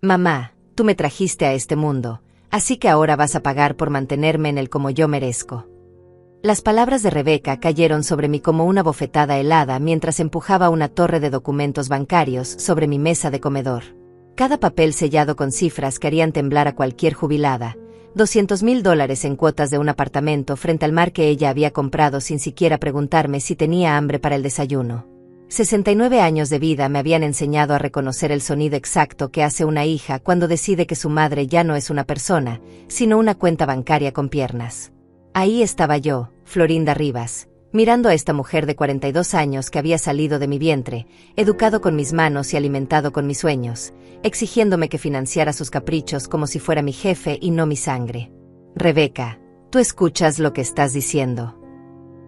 Mamá, tú me trajiste a este mundo, así que ahora vas a pagar por mantenerme en él como yo merezco. Las palabras de Rebeca cayeron sobre mí como una bofetada helada mientras empujaba una torre de documentos bancarios sobre mi mesa de comedor. Cada papel sellado con cifras que harían temblar a cualquier jubilada. $200,000 en cuotas de un apartamento frente al mar que ella había comprado sin siquiera preguntarme si tenía hambre para el desayuno. 69 años de vida me habían enseñado a reconocer el sonido exacto que hace una hija cuando decide que su madre ya no es una persona, sino una cuenta bancaria con piernas. Ahí estaba yo, Florinda Rivas, mirando a esta mujer de 42 años que había salido de mi vientre, educado con mis manos y alimentado con mis sueños, exigiéndome que financiara sus caprichos como si fuera mi jefe y no mi sangre. Rebeca, ¿tú escuchas lo que estás diciendo?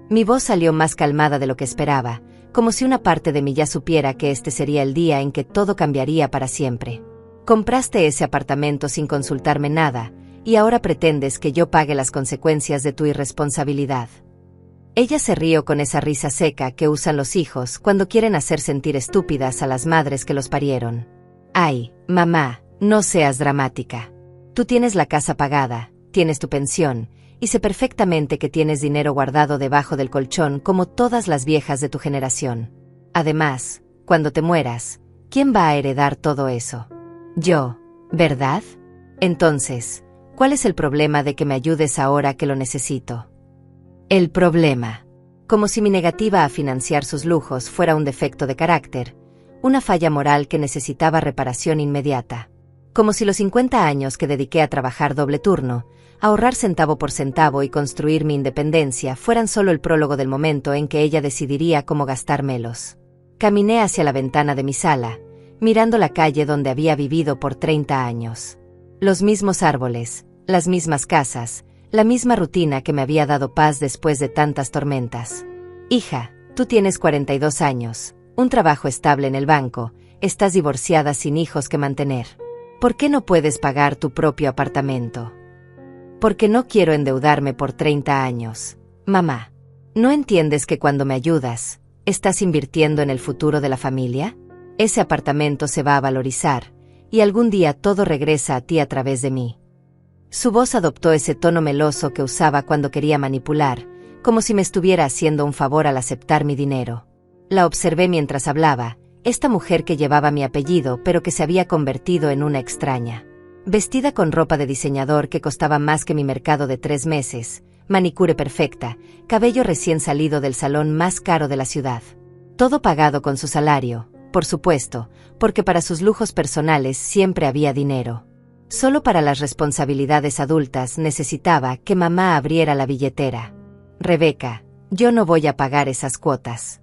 Mi voz salió más calmada de lo que esperaba, como si una parte de mí ya supiera que este sería el día en que todo cambiaría para siempre. Compraste ese apartamento sin consultarme nada, y ahora pretendes que yo pague las consecuencias de tu irresponsabilidad. Ella se rió con esa risa seca que usan los hijos cuando quieren hacer sentir estúpidas a las madres que los parieron. Ay, mamá, no seas dramática. Tú tienes la casa pagada, tienes tu pensión, y sé perfectamente que tienes dinero guardado debajo del colchón como todas las viejas de tu generación. Además, cuando te mueras, ¿quién va a heredar todo eso? Yo, ¿verdad? Entonces, ¿cuál es el problema de que me ayudes ahora que lo necesito? El problema. Como si mi negativa a financiar sus lujos fuera un defecto de carácter, una falla moral que necesitaba reparación inmediata. Como si los 50 años que dediqué a trabajar doble turno, ahorrar centavo por centavo y construir mi independencia fueran solo el prólogo del momento en que ella decidiría cómo gastármelos. Caminé hacia la ventana de mi sala, mirando la calle donde había vivido por 30 años. Los mismos árboles, las mismas casas, la misma rutina que me había dado paz después de tantas tormentas. Hija, tú tienes 42 años, un trabajo estable en el banco, estás divorciada sin hijos que mantener. ¿Por qué no puedes pagar tu propio apartamento? Porque no quiero endeudarme por 30 años. Mamá, ¿no entiendes que cuando me ayudas, estás invirtiendo en el futuro de la familia? Ese apartamento se va a valorizar, y algún día todo regresa a ti a través de mí. Su voz adoptó ese tono meloso que usaba cuando quería manipular, como si me estuviera haciendo un favor al aceptar mi dinero. La observé mientras hablaba, esta mujer que llevaba mi apellido pero que se había convertido en una extraña. Vestida con ropa de diseñador que costaba más que mi mercado de 3 meses, manicure perfecta, cabello recién salido del salón más caro de la ciudad. Todo pagado con su salario, por supuesto, porque para sus lujos personales siempre había dinero. Solo para las responsabilidades adultas necesitaba que mamá abriera la billetera. Rebeca, yo no voy a pagar esas cuotas.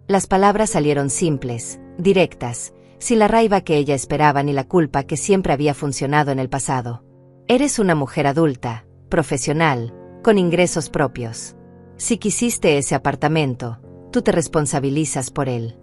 Las palabras salieron simples, directas, sin la raiva que ella esperaba ni la culpa que siempre había funcionado en el pasado. Eres una mujer adulta, profesional, con ingresos propios. Si quisiste ese apartamento, tú te responsabilizas por él.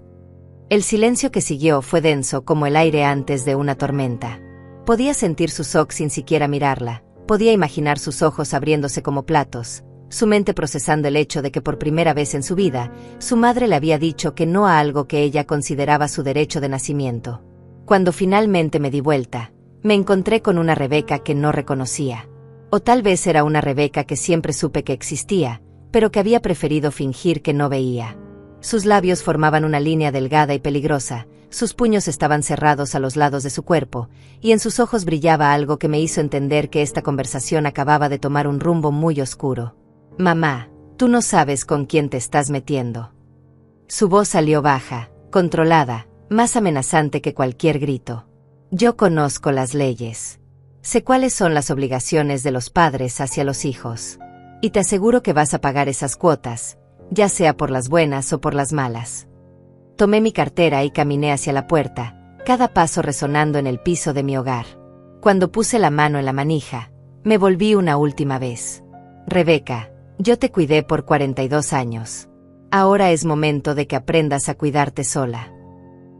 El silencio que siguió fue denso como el aire antes de una tormenta. Podía sentir su shock sin siquiera mirarla, podía imaginar sus ojos abriéndose como platos, su mente procesando el hecho de que por primera vez en su vida, su madre le había dicho que no a algo que ella consideraba su derecho de nacimiento. Cuando finalmente me di vuelta, me encontré con una Rebeca que no reconocía. O tal vez era una Rebeca que siempre supe que existía, pero que había preferido fingir que no veía. Sus labios formaban una línea delgada y peligrosa, sus puños estaban cerrados a los lados de su cuerpo, y en sus ojos brillaba algo que me hizo entender que esta conversación acababa de tomar un rumbo muy oscuro. Mamá, tú no sabes con quién te estás metiendo. Su voz salió baja, controlada, más amenazante que cualquier grito. Yo conozco las leyes. Sé cuáles son las obligaciones de los padres hacia los hijos. Y te aseguro que vas a pagar esas cuotas, ya sea por las buenas o por las malas. Tomé mi cartera y caminé hacia la puerta, cada paso resonando en el piso de mi hogar. Cuando puse la mano en la manija, me volví una última vez. Rebeca, yo te cuidé por 42 años. Ahora es momento de que aprendas a cuidarte sola.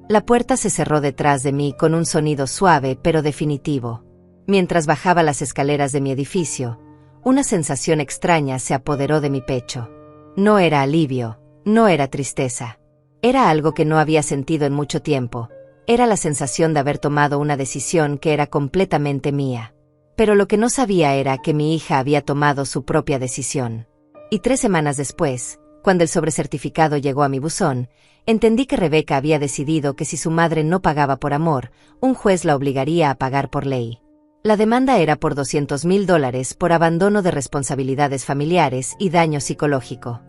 La puerta se cerró detrás de mí con un sonido suave pero definitivo. Mientras bajaba las escaleras de mi edificio, una sensación extraña se apoderó de mi pecho. No era alivio, no era tristeza. Era algo que no había sentido en mucho tiempo, Era la sensación de haber tomado una decisión que era completamente mía. Pero lo que no sabía era que mi hija había tomado su propia decisión. Y 3 semanas después, cuando el sobrecertificado llegó a mi buzón, entendí que Rebeca había decidido que si su madre no pagaba por amor, un juez la obligaría a pagar por ley. La demanda era por $200,000 por abandono de responsabilidades familiares y daño psicológico.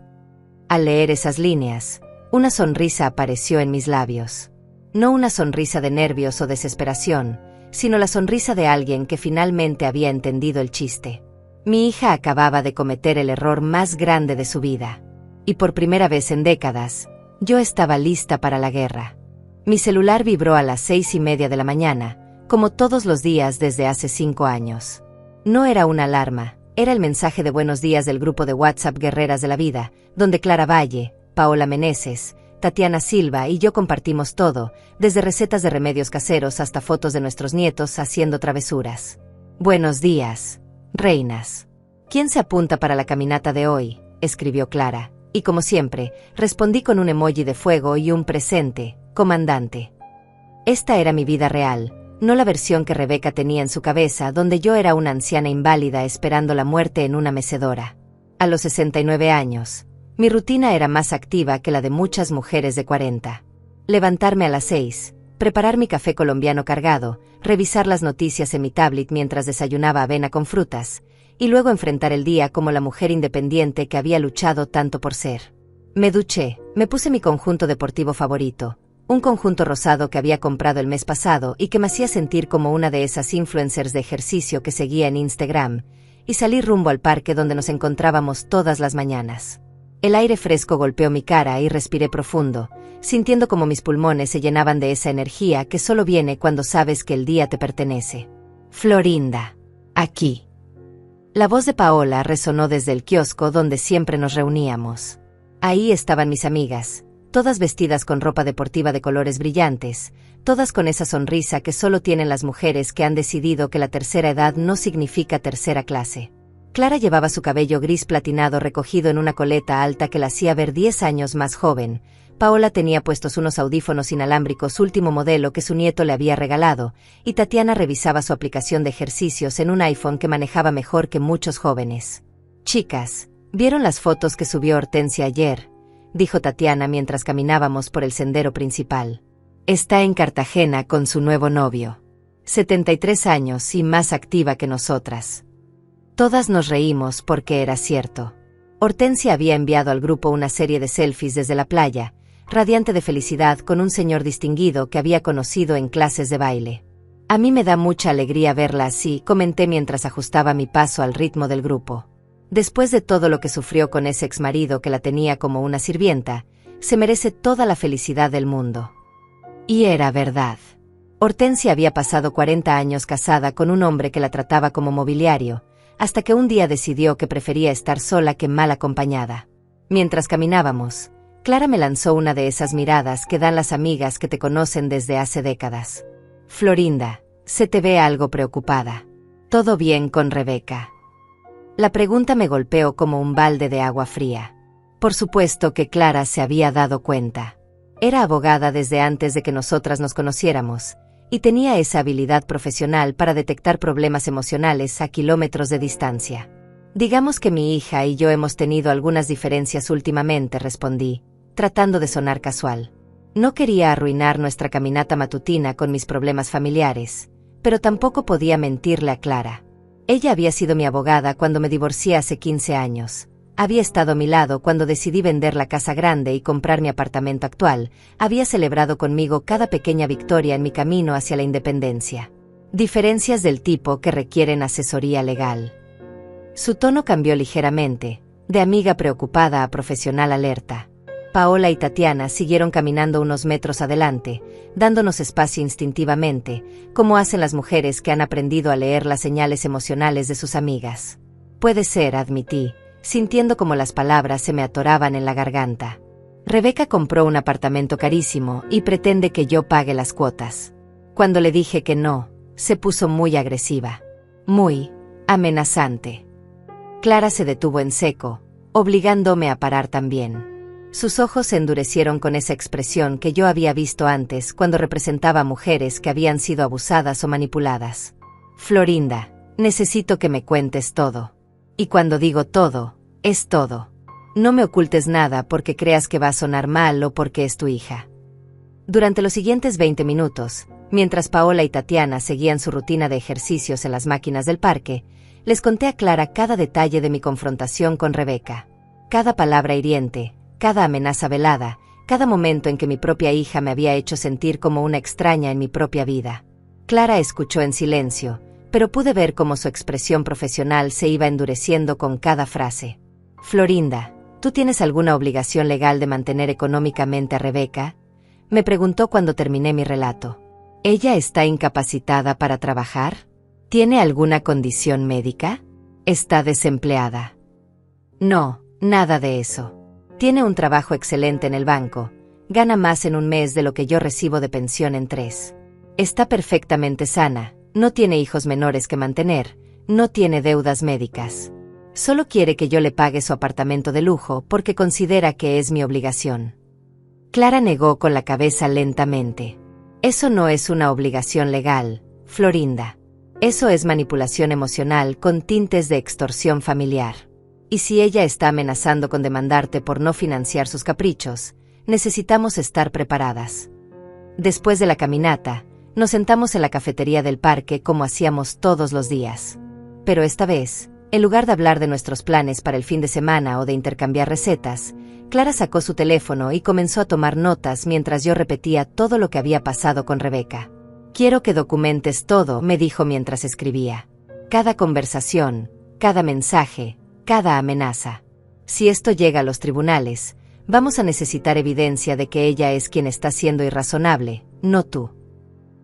Al leer esas líneas, una sonrisa apareció en mis labios. No una sonrisa de nervios o desesperación, sino la sonrisa de alguien que finalmente había entendido el chiste. Mi hija acababa de cometer el error más grande de su vida. Y por primera vez en décadas, yo estaba lista para la guerra. Mi celular vibró a las 6:30 de la mañana, como todos los días desde hace 5 años. No era una alarma, era el mensaje de buenos días del grupo de WhatsApp Guerreras de la Vida, donde Clara Valle, Paola Meneses, Tatiana Silva y yo compartimos todo, desde recetas de remedios caseros hasta fotos de nuestros nietos haciendo travesuras. Buenos días, reinas. ¿Quién se apunta para la caminata de hoy?, escribió Clara, y como siempre, respondí con un emoji de fuego y un presente, comandante. Esta era mi vida real, no la versión que Rebeca tenía en su cabeza, donde yo era una anciana inválida esperando la muerte en una mecedora. A los 69 años, mi rutina era más activa que la de muchas mujeres de 40. Levantarme a las 6, preparar mi café colombiano cargado, revisar las noticias en mi tablet mientras desayunaba avena con frutas, y luego enfrentar el día como la mujer independiente que había luchado tanto por ser. Me duché, me puse mi conjunto deportivo favorito, un conjunto rosado que había comprado el mes pasado y que me hacía sentir como una de esas influencers de ejercicio que seguía en Instagram, y salí rumbo al parque donde nos encontrábamos todas las mañanas. El aire fresco golpeó mi cara y respiré profundo, sintiendo como mis pulmones se llenaban de esa energía que solo viene cuando sabes que el día te pertenece. Florinda. Aquí. La voz de Paola resonó desde el kiosco donde siempre nos reuníamos. Ahí estaban mis amigas, todas vestidas con ropa deportiva de colores brillantes, todas con esa sonrisa que solo tienen las mujeres que han decidido que la tercera edad no significa tercera clase. Clara llevaba su cabello gris platinado recogido en una coleta alta que la hacía ver 10 años más joven. Paola tenía puestos unos audífonos inalámbricos último modelo que su nieto le había regalado, y Tatiana revisaba su aplicación de ejercicios en un iPhone que manejaba mejor que muchos jóvenes. Chicas, ¿vieron las fotos que subió Hortensia ayer?, dijo Tatiana mientras caminábamos por el sendero principal. Está en Cartagena con su nuevo novio. 73 años y más activa que nosotras. Todas nos reímos porque era cierto. Hortensia había enviado al grupo una serie de selfies desde la playa, radiante de felicidad con un señor distinguido que había conocido en clases de baile. A mí me da mucha alegría verla así, comenté mientras ajustaba mi paso al ritmo del grupo. Después de todo lo que sufrió con ese exmarido que la tenía como una sirvienta, se merece toda la felicidad del mundo. Y era verdad. Hortensia había pasado 40 años casada con un hombre que la trataba como mobiliario, hasta que un día decidió que prefería estar sola que mal acompañada. Mientras caminábamos, Clara me lanzó una de esas miradas que dan las amigas que te conocen desde hace décadas. Florinda, se te ve algo preocupada. ¿Todo bien con Rebeca? La pregunta me golpeó como un balde de agua fría. Por supuesto que Clara se había dado cuenta. Era abogada desde antes de que nosotras nos conociéramos, y tenía esa habilidad profesional para detectar problemas emocionales a kilómetros de distancia. Digamos que mi hija y yo hemos tenido algunas diferencias últimamente, respondí, tratando de sonar casual. No quería arruinar nuestra caminata matutina con mis problemas familiares, pero tampoco podía mentirle a Clara. Ella había sido mi abogada cuando me divorcié hace 15 años. Había estado a mi lado cuando decidí vender la casa grande y comprar mi apartamento actual. Había celebrado conmigo cada pequeña victoria en mi camino hacia la independencia. Diferencias del tipo que requieren asesoría legal. Su tono cambió ligeramente, de amiga preocupada a profesional alerta. Paola y Tatiana siguieron caminando unos metros adelante, dándonos espacio instintivamente, como hacen las mujeres que han aprendido a leer las señales emocionales de sus amigas. Puede ser, admití, sintiendo como las palabras se me atoraban en la garganta. Rebeca compró un apartamento carísimo y pretende que yo pague las cuotas. Cuando le dije que no, se puso muy agresiva. Muy amenazante. Clara se detuvo en seco, obligándome a parar también. Sus ojos se endurecieron con esa expresión que yo había visto antes cuando representaba a mujeres que habían sido abusadas o manipuladas. Florinda, necesito que me cuentes todo. Y cuando digo todo, es todo. No me ocultes nada porque creas que va a sonar mal o porque es tu hija. Durante los siguientes 20 minutos, mientras Paola y Tatiana seguían su rutina de ejercicios en las máquinas del parque, les conté a Clara cada detalle de mi confrontación con Rebeca. Cada palabra hiriente, cada amenaza velada, cada momento en que mi propia hija me había hecho sentir como una extraña en mi propia vida. Clara escuchó en silencio, pero pude ver cómo su expresión profesional se iba endureciendo con cada frase. Florinda, ¿tú tienes alguna obligación legal de mantener económicamente a Rebeca? Me preguntó cuando terminé mi relato. ¿Ella está incapacitada para trabajar? ¿Tiene alguna condición médica? ¿Está desempleada? No, nada de eso. Tiene un trabajo excelente en el banco, gana más en un mes de lo que yo recibo de pensión en 3. Está perfectamente sana, no tiene hijos menores que mantener, no tiene deudas médicas. Solo quiere que yo le pague su apartamento de lujo porque considera que es mi obligación. Clara negó con la cabeza lentamente. Eso no es una obligación legal, Florinda. Eso es manipulación emocional con tintes de extorsión familiar. Y si ella está amenazando con demandarte por no financiar sus caprichos, necesitamos estar preparadas. Después de la caminata, nos sentamos en la cafetería del parque como hacíamos todos los días. Pero esta vez, en lugar de hablar de nuestros planes para el fin de semana o de intercambiar recetas, Clara sacó su teléfono y comenzó a tomar notas mientras yo repetía todo lo que había pasado con Rebeca. Quiero que documentes todo, me dijo mientras escribía. Cada conversación, cada mensaje, cada amenaza. Si esto llega a los tribunales, vamos a necesitar evidencia de que ella es quien está siendo irrazonable, no tú.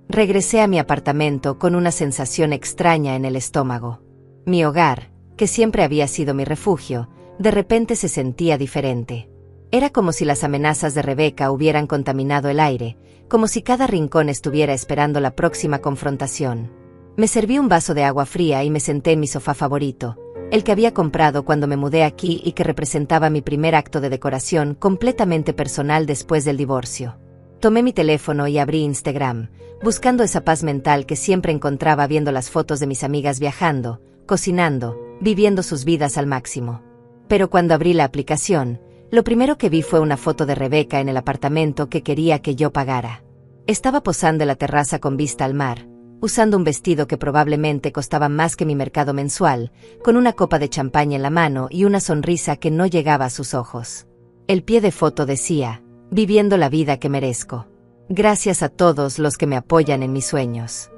Regresé a mi apartamento con una sensación extraña en el estómago. Mi hogar, que siempre había sido mi refugio, de repente se sentía diferente. Era como si las amenazas de Rebeca hubieran contaminado el aire, como si cada rincón estuviera esperando la próxima confrontación. Me serví un vaso de agua fría y me senté en mi sofá favorito, el que había comprado cuando me mudé aquí y que representaba mi primer acto de decoración completamente personal después del divorcio. Tomé mi teléfono y abrí Instagram, buscando esa paz mental que siempre encontraba viendo las fotos de mis amigas viajando, cocinando, viviendo sus vidas al máximo. Pero cuando abrí la aplicación, lo primero que vi fue una foto de Rebeca en el apartamento que quería que yo pagara. Estaba posando en la terraza con vista al mar, usando un vestido que probablemente costaba más que mi mercado mensual, con una copa de champaña en la mano y una sonrisa que no llegaba a sus ojos. El pie de foto decía, viviendo la vida que merezco. Gracias a todos los que me apoyan en mis sueños.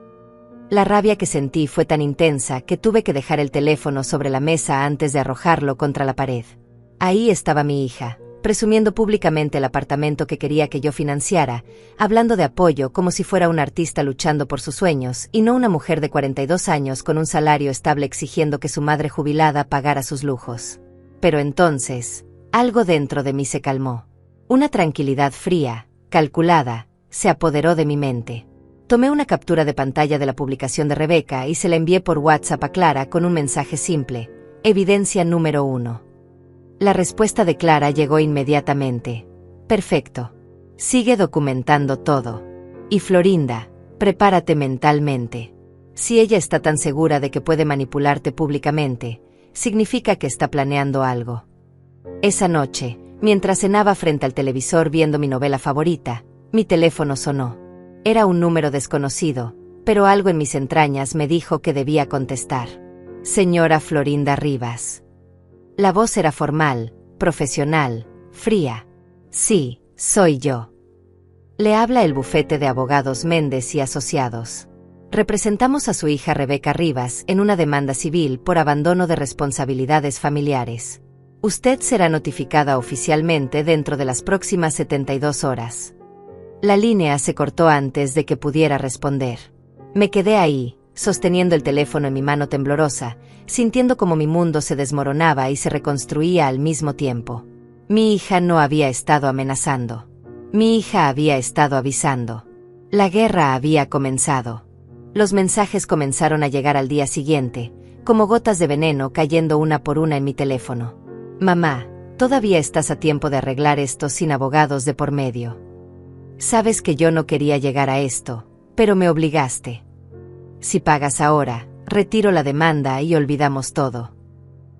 La rabia que sentí fue tan intensa que tuve que dejar el teléfono sobre la mesa antes de arrojarlo contra la pared. Ahí estaba mi hija, presumiendo públicamente el apartamento que quería que yo financiara, hablando de apoyo como si fuera un artista luchando por sus sueños y no una mujer de 42 años con un salario estable exigiendo que su madre jubilada pagara sus lujos. Pero entonces, algo dentro de mí se calmó. Una tranquilidad fría, calculada, se apoderó de mi mente. Tomé una captura de pantalla de la publicación de Rebeca y se la envié por WhatsApp a Clara con un mensaje simple: evidencia número 1. La respuesta de Clara llegó inmediatamente. Perfecto. Sigue documentando todo. Y Florinda, prepárate mentalmente. Si ella está tan segura de que puede manipularte públicamente, significa que está planeando algo. Esa noche, mientras cenaba frente al televisor viendo mi novela favorita, mi teléfono sonó. Era un número desconocido, pero algo en mis entrañas me dijo que debía contestar. Señora Florinda Rivas. La voz era formal, profesional, fría. Sí, soy yo. Le habla el bufete de abogados Méndez y Asociados. Representamos a su hija Rebeca Rivas en una demanda civil por abandono de responsabilidades familiares. Usted será notificada oficialmente dentro de las próximas 72 horas. La línea se cortó antes de que pudiera responder. Me quedé ahí, sosteniendo el teléfono en mi mano temblorosa, sintiendo como mi mundo se desmoronaba y se reconstruía al mismo tiempo. Mi hija no había estado amenazando. Mi hija había estado avisando. La guerra había comenzado. Los mensajes comenzaron a llegar al día siguiente, como gotas de veneno cayendo una por una en mi teléfono. Mamá, Todavía estás a tiempo de arreglar esto sin abogados de por medio. Sabes que yo no quería llegar a esto, pero me obligaste. Si pagas ahora, retiro la demanda y olvidamos todo.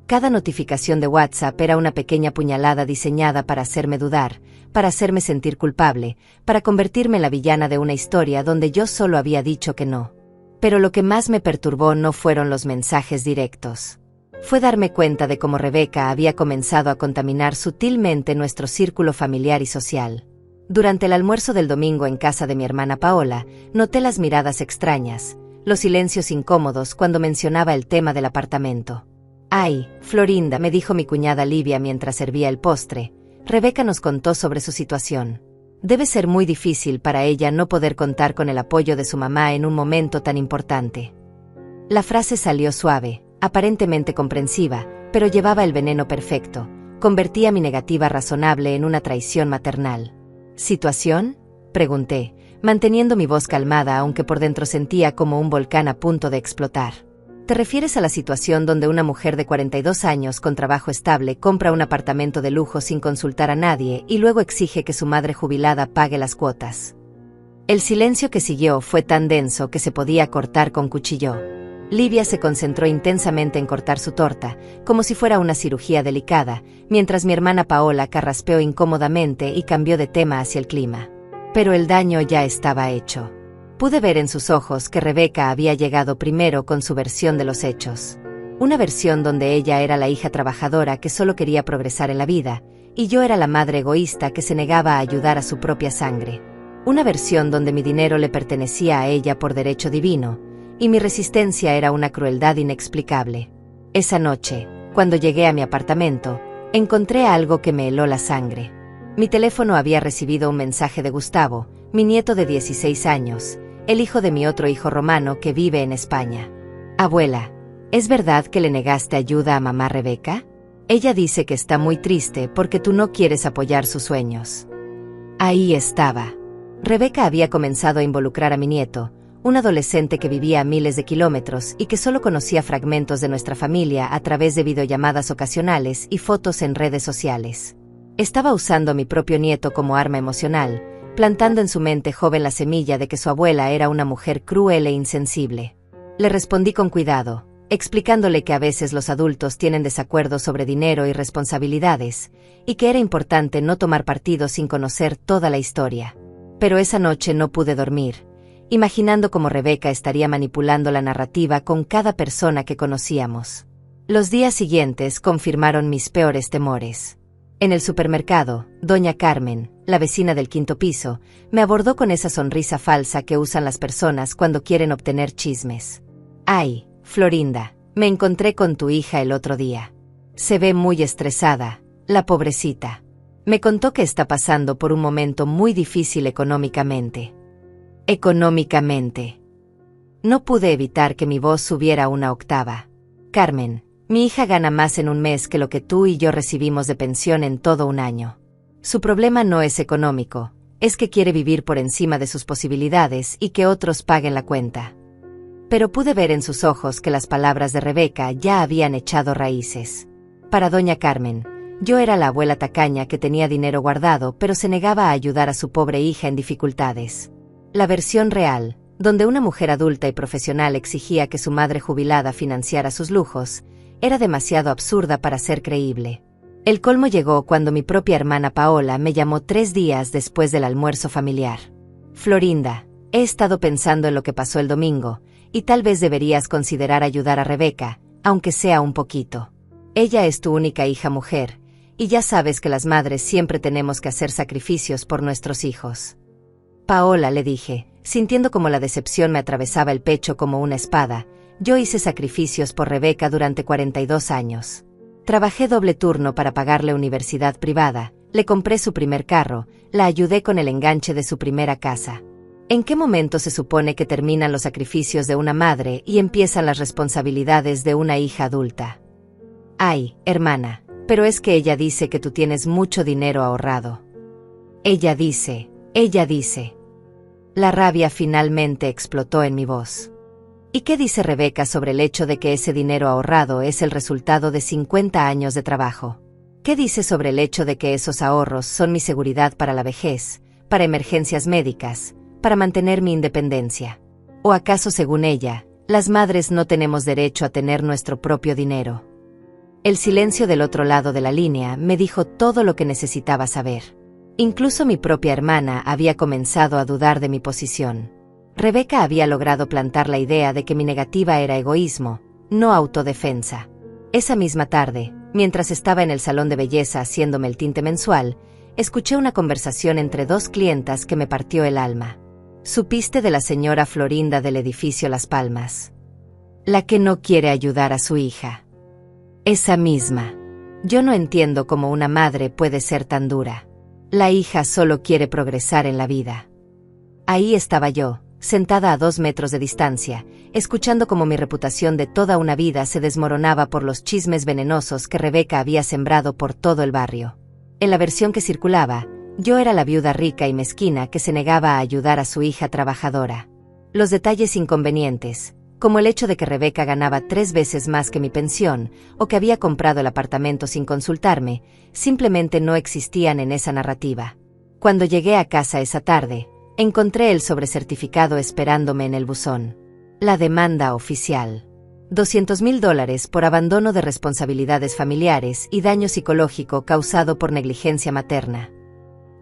Cada notificación de WhatsApp era una pequeña puñalada diseñada para hacerme dudar, para hacerme sentir culpable, para convertirme en la villana de una historia donde yo solo había dicho que no. Pero lo que más me perturbó no fueron los mensajes directos. Fue darme cuenta de cómo Rebeca había comenzado a contaminar sutilmente nuestro círculo familiar y social. Durante el almuerzo del domingo en casa de mi hermana Paola, noté las miradas extrañas, los silencios incómodos cuando mencionaba el tema del apartamento. «Ay, Florinda», me dijo mi cuñada Livia mientras servía el postre, Rebeca nos contó sobre su situación. Debe ser muy difícil para ella no poder contar con el apoyo de su mamá en un momento tan importante. La frase salió suave, aparentemente comprensiva, pero llevaba el veneno perfecto, convertía mi negativa razonable en una traición maternal. ¿Situación?, pregunté, manteniendo mi voz calmada aunque por dentro sentía como un volcán a punto de explotar. ¿Te refieres a la situación donde una mujer de 42 años con trabajo estable compra un apartamento de lujo sin consultar a nadie y luego exige que su madre jubilada pague las cuotas? El silencio que siguió fue tan denso que se podía cortar con cuchillo. Livia se concentró intensamente en cortar su torta, como si fuera una cirugía delicada, mientras mi hermana Paola carraspeó incómodamente y cambió de tema hacia el clima. Pero el daño ya estaba hecho. Pude ver en sus ojos que Rebeca había llegado primero con su versión de los hechos. Una versión donde ella era la hija trabajadora que solo quería progresar en la vida, y yo era la madre egoísta que se negaba a ayudar a su propia sangre. Una versión donde mi dinero le pertenecía a ella por derecho divino, y mi resistencia era una crueldad inexplicable. Esa noche, cuando llegué a mi apartamento, encontré algo que me heló la sangre. Mi teléfono había recibido un mensaje de Gustavo, mi nieto de 16 años, el hijo de mi otro hijo Romano que vive en España. «Abuela, ¿es verdad que le negaste ayuda a mamá Rebeca? Ella dice que está muy triste porque tú no quieres apoyar sus sueños». Ahí estaba. Rebeca había comenzado a involucrar a mi nieto, un adolescente que vivía a miles de kilómetros y que solo conocía fragmentos de nuestra familia a través de videollamadas ocasionales y fotos en redes sociales. Estaba usando a mi propio nieto como arma emocional, plantando en su mente joven la semilla de que su abuela era una mujer cruel e insensible. Le respondí con cuidado, explicándole que a veces los adultos tienen desacuerdos sobre dinero y responsabilidades, y que era importante no tomar partido sin conocer toda la historia. Pero esa noche no pude dormir, imaginando cómo Rebeca estaría manipulando la narrativa con cada persona que conocíamos. Los días siguientes confirmaron mis peores temores. En el supermercado, doña Carmen, la vecina del quinto piso, me abordó con esa sonrisa falsa que usan las personas cuando quieren obtener chismes. «Ay, Florinda, me encontré con tu hija el otro día. Se ve muy estresada, la pobrecita. Me contó que está pasando por un momento muy difícil económicamente». «Económicamente». No pude evitar que mi voz subiera una octava. «Carmen, mi hija gana más en un mes que lo que tú y yo recibimos de pensión en todo un año. Su problema no es económico, es que quiere vivir por encima de sus posibilidades y que otros paguen la cuenta». Pero pude ver en sus ojos que las palabras de Rebeca ya habían echado raíces. Para doña Carmen, yo era la abuela tacaña que tenía dinero guardado pero se negaba a ayudar a su pobre hija en dificultades. La versión real, donde una mujer adulta y profesional exigía que su madre jubilada financiara sus lujos, era demasiado absurda para ser creíble. El colmo llegó cuando mi propia hermana Paola me llamó 3 días después del almuerzo familiar. «Florinda, he estado pensando en lo que pasó el domingo, y tal vez deberías considerar ayudar a Rebeca, aunque sea un poquito. Ella es tu única hija mujer, y ya sabes que las madres siempre tenemos que hacer sacrificios por nuestros hijos». «Paola», le dije, sintiendo como la decepción me atravesaba el pecho como una espada, yo hice sacrificios por Rebeca durante 42 años. Trabajé doble turno para pagarle universidad privada, le compré su primer carro, la ayudé con el enganche de su primera casa. ¿En qué momento se supone que terminan los sacrificios de una madre y empiezan las responsabilidades de una hija adulta? «Ay, hermana, pero es que ella dice que tú tienes mucho dinero ahorrado». Ella dice. La rabia finalmente explotó en mi voz. ¿Y qué dice Rebeca sobre el hecho de que ese dinero ahorrado es el resultado de 50 años de trabajo? ¿Qué dice sobre el hecho de que esos ahorros son mi seguridad para la vejez, para emergencias médicas, para mantener mi independencia? ¿O acaso, según ella, las madres no tenemos derecho a tener nuestro propio dinero? El silencio del otro lado de la línea me dijo todo lo que necesitaba saber. Incluso mi propia hermana había comenzado a dudar de mi posición. Rebeca había logrado plantar la idea de que mi negativa era egoísmo, no autodefensa. Esa misma tarde, mientras estaba en el salón de belleza haciéndome el tinte mensual, escuché una conversación entre dos clientas que me partió el alma. ¿Supiste de la señora Florinda del edificio Las Palmas? La que no quiere ayudar a su hija. Esa misma. Yo no entiendo cómo una madre puede ser tan dura. La hija solo quiere progresar en la vida. Ahí estaba yo, sentada a 2 metros de distancia, escuchando cómo mi reputación de toda una vida se desmoronaba por los chismes venenosos que Rebeca había sembrado por todo el barrio. En la versión que circulaba, yo era la viuda rica y mezquina que se negaba a ayudar a su hija trabajadora. Los detalles inconvenientes, como el hecho de que Rebeca ganaba 3 veces más que mi pensión, o que había comprado el apartamento sin consultarme, simplemente no existían en esa narrativa. Cuando llegué a casa esa tarde, encontré el sobrecertificado esperándome en el buzón. La demanda oficial. $200,000 por abandono de responsabilidades familiares y daño psicológico causado por negligencia materna.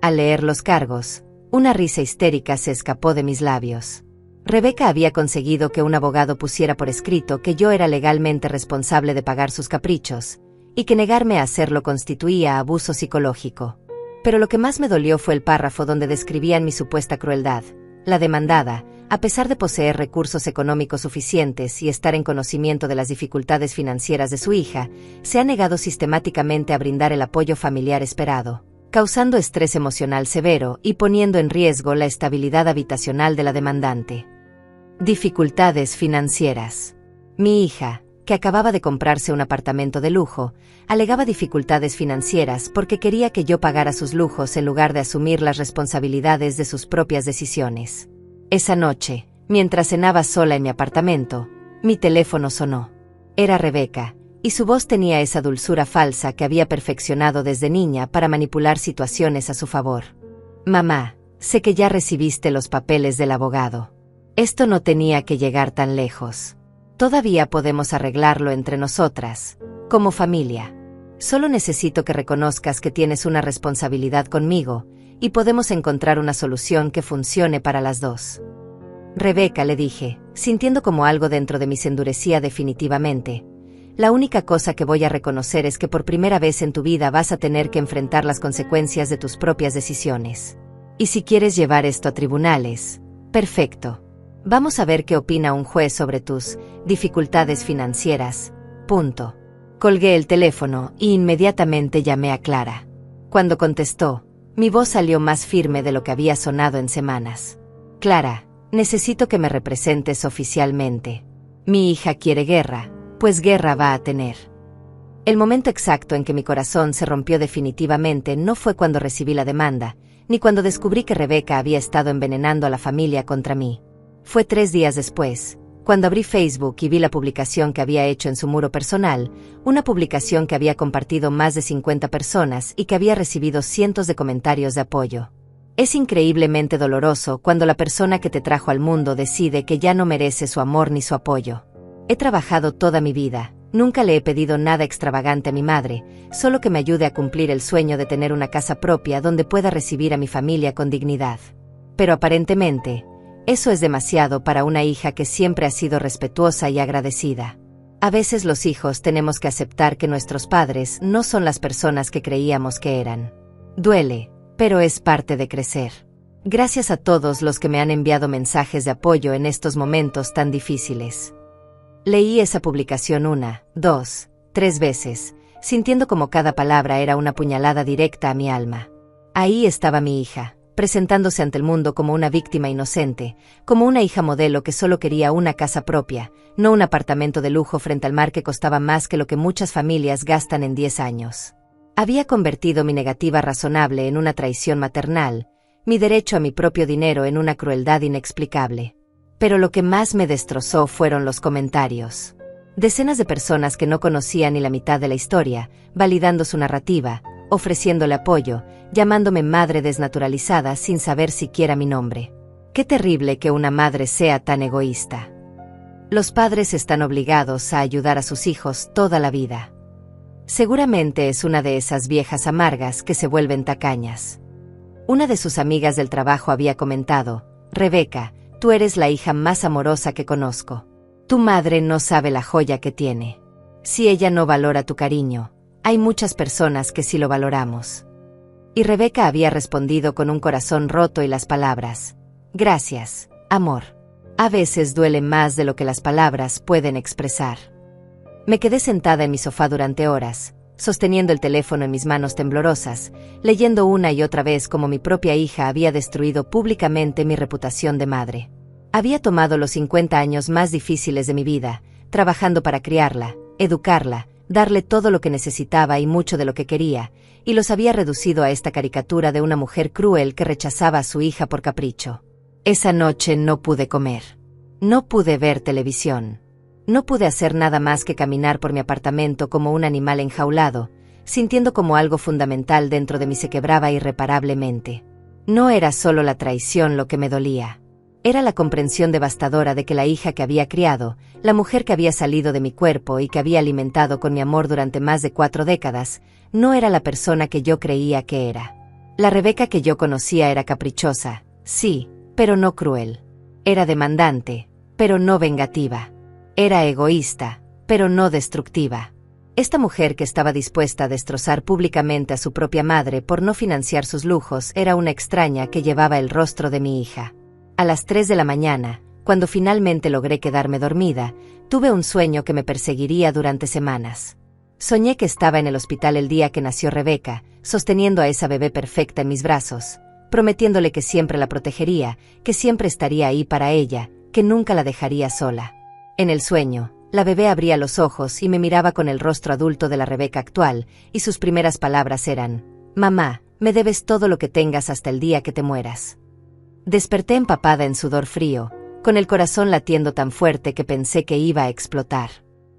Al leer los cargos, una risa histérica se escapó de mis labios. Rebeca había conseguido que un abogado pusiera por escrito que yo era legalmente responsable de pagar sus caprichos, y que negarme a hacerlo constituía abuso psicológico. Pero lo que más me dolió fue el párrafo donde describían mi supuesta crueldad. La demandada, a pesar de poseer recursos económicos suficientes y estar en conocimiento de las dificultades financieras de su hija, se ha negado sistemáticamente a brindar el apoyo familiar esperado, causando estrés emocional severo y poniendo en riesgo la estabilidad habitacional de la demandante. Dificultades financieras. Mi hija, que acababa de comprarse un apartamento de lujo, alegaba dificultades financieras porque quería que yo pagara sus lujos en lugar de asumir las responsabilidades de sus propias decisiones. Esa noche, mientras cenaba sola en mi apartamento, mi teléfono sonó. Era Rebeca, y su voz tenía esa dulzura falsa que había perfeccionado desde niña para manipular situaciones a su favor. Mamá, sé que ya recibiste los papeles del abogado. Esto no tenía que llegar tan lejos. Todavía podemos arreglarlo entre nosotras, como familia. Solo necesito que reconozcas que tienes una responsabilidad conmigo, y podemos encontrar una solución que funcione para las dos. Rebeca, le dije, sintiendo como algo dentro de mí se endurecía definitivamente. La única cosa que voy a reconocer es que por primera vez en tu vida vas a tener que enfrentar las consecuencias de tus propias decisiones. Y si quieres llevar esto a tribunales, perfecto. Vamos a ver qué opina un juez sobre tus dificultades financieras. Punto. Colgué el teléfono y inmediatamente llamé a Clara. Cuando contestó, mi voz salió más firme de lo que había sonado en semanas. Clara, necesito que me representes oficialmente. Mi hija quiere guerra, pues guerra va a tener. El momento exacto en que mi corazón se rompió definitivamente no fue cuando recibí la demanda, ni cuando descubrí que Rebeca había estado envenenando a la familia contra mí. Fue 3 días después, cuando abrí Facebook y vi la publicación que había hecho en su muro personal, una publicación que había compartido más de 50 personas y que había recibido cientos de comentarios de apoyo. Es increíblemente doloroso cuando la persona que te trajo al mundo decide que ya no merece su amor ni su apoyo. He trabajado toda mi vida, nunca le he pedido nada extravagante a mi madre, solo que me ayude a cumplir el sueño de tener una casa propia donde pueda recibir a mi familia con dignidad. Pero aparentemente, eso es demasiado para una hija que siempre ha sido respetuosa y agradecida. A veces los hijos tenemos que aceptar que nuestros padres no son las personas que creíamos que eran. Duele, pero es parte de crecer. Gracias a todos los que me han enviado mensajes de apoyo en estos momentos tan difíciles. Leí esa publicación 1, 2, 3 veces, sintiendo como cada palabra era una puñalada directa a mi alma. Ahí estaba mi hija, presentándose ante el mundo como una víctima inocente, como una hija modelo que solo quería una casa propia, no un apartamento de lujo frente al mar que costaba más que lo que muchas familias gastan en 10 años. Había convertido mi negativa razonable en una traición maternal, mi derecho a mi propio dinero en una crueldad inexplicable. Pero lo que más me destrozó fueron los comentarios. Decenas de personas que no conocían ni la mitad de la historia, validando su narrativa, ofreciéndole apoyo, llamándome madre desnaturalizada sin saber siquiera mi nombre. Qué terrible que una madre sea tan egoísta. Los padres están obligados a ayudar a sus hijos toda la vida. Seguramente es una de esas viejas amargas que se vuelven tacañas. Una de sus amigas del trabajo había comentado: Rebeca, tú eres la hija más amorosa que conozco. Tu madre no sabe la joya que tiene. Si ella no valora tu cariño, hay muchas personas que sí lo valoramos. Y Rebeca había respondido con un corazón roto y las palabras: gracias, amor. A veces duele más de lo que las palabras pueden expresar. Me quedé sentada en mi sofá durante horas, sosteniendo el teléfono en mis manos temblorosas, leyendo una y otra vez cómo mi propia hija había destruido públicamente mi reputación de madre. Había tomado los 50 años más difíciles de mi vida, trabajando para criarla, educarla, darle todo lo que necesitaba y mucho de lo que quería, y los había reducido a esta caricatura de una mujer cruel que rechazaba a su hija por capricho. Esa noche no pude comer. No pude ver televisión. No pude hacer nada más que caminar por mi apartamento como un animal enjaulado, sintiendo como algo fundamental dentro de mí se quebraba irreparablemente. No era solo la traición lo que me dolía. Era la comprensión devastadora de que la hija que había criado, la mujer que había salido de mi cuerpo y que había alimentado con mi amor durante más de 4 décadas, no era la persona que yo creía que era. La Rebeca que yo conocía era caprichosa, sí, pero no cruel. Era demandante, pero no vengativa. Era egoísta, pero no destructiva. Esta mujer que estaba dispuesta a destrozar públicamente a su propia madre por no financiar sus lujos era una extraña que llevaba el rostro de mi hija. A las 3 de la mañana, cuando finalmente logré quedarme dormida, tuve un sueño que me perseguiría durante semanas. Soñé que estaba en el hospital el día que nació Rebeca, sosteniendo a esa bebé perfecta en mis brazos, prometiéndole que siempre la protegería, que siempre estaría ahí para ella, que nunca la dejaría sola. En el sueño, la bebé abría los ojos y me miraba con el rostro adulto de la Rebeca actual, y sus primeras palabras eran: mamá, me debes todo lo que tengas hasta el día que te mueras. Desperté empapada en sudor frío, con el corazón latiendo tan fuerte que pensé que iba a explotar.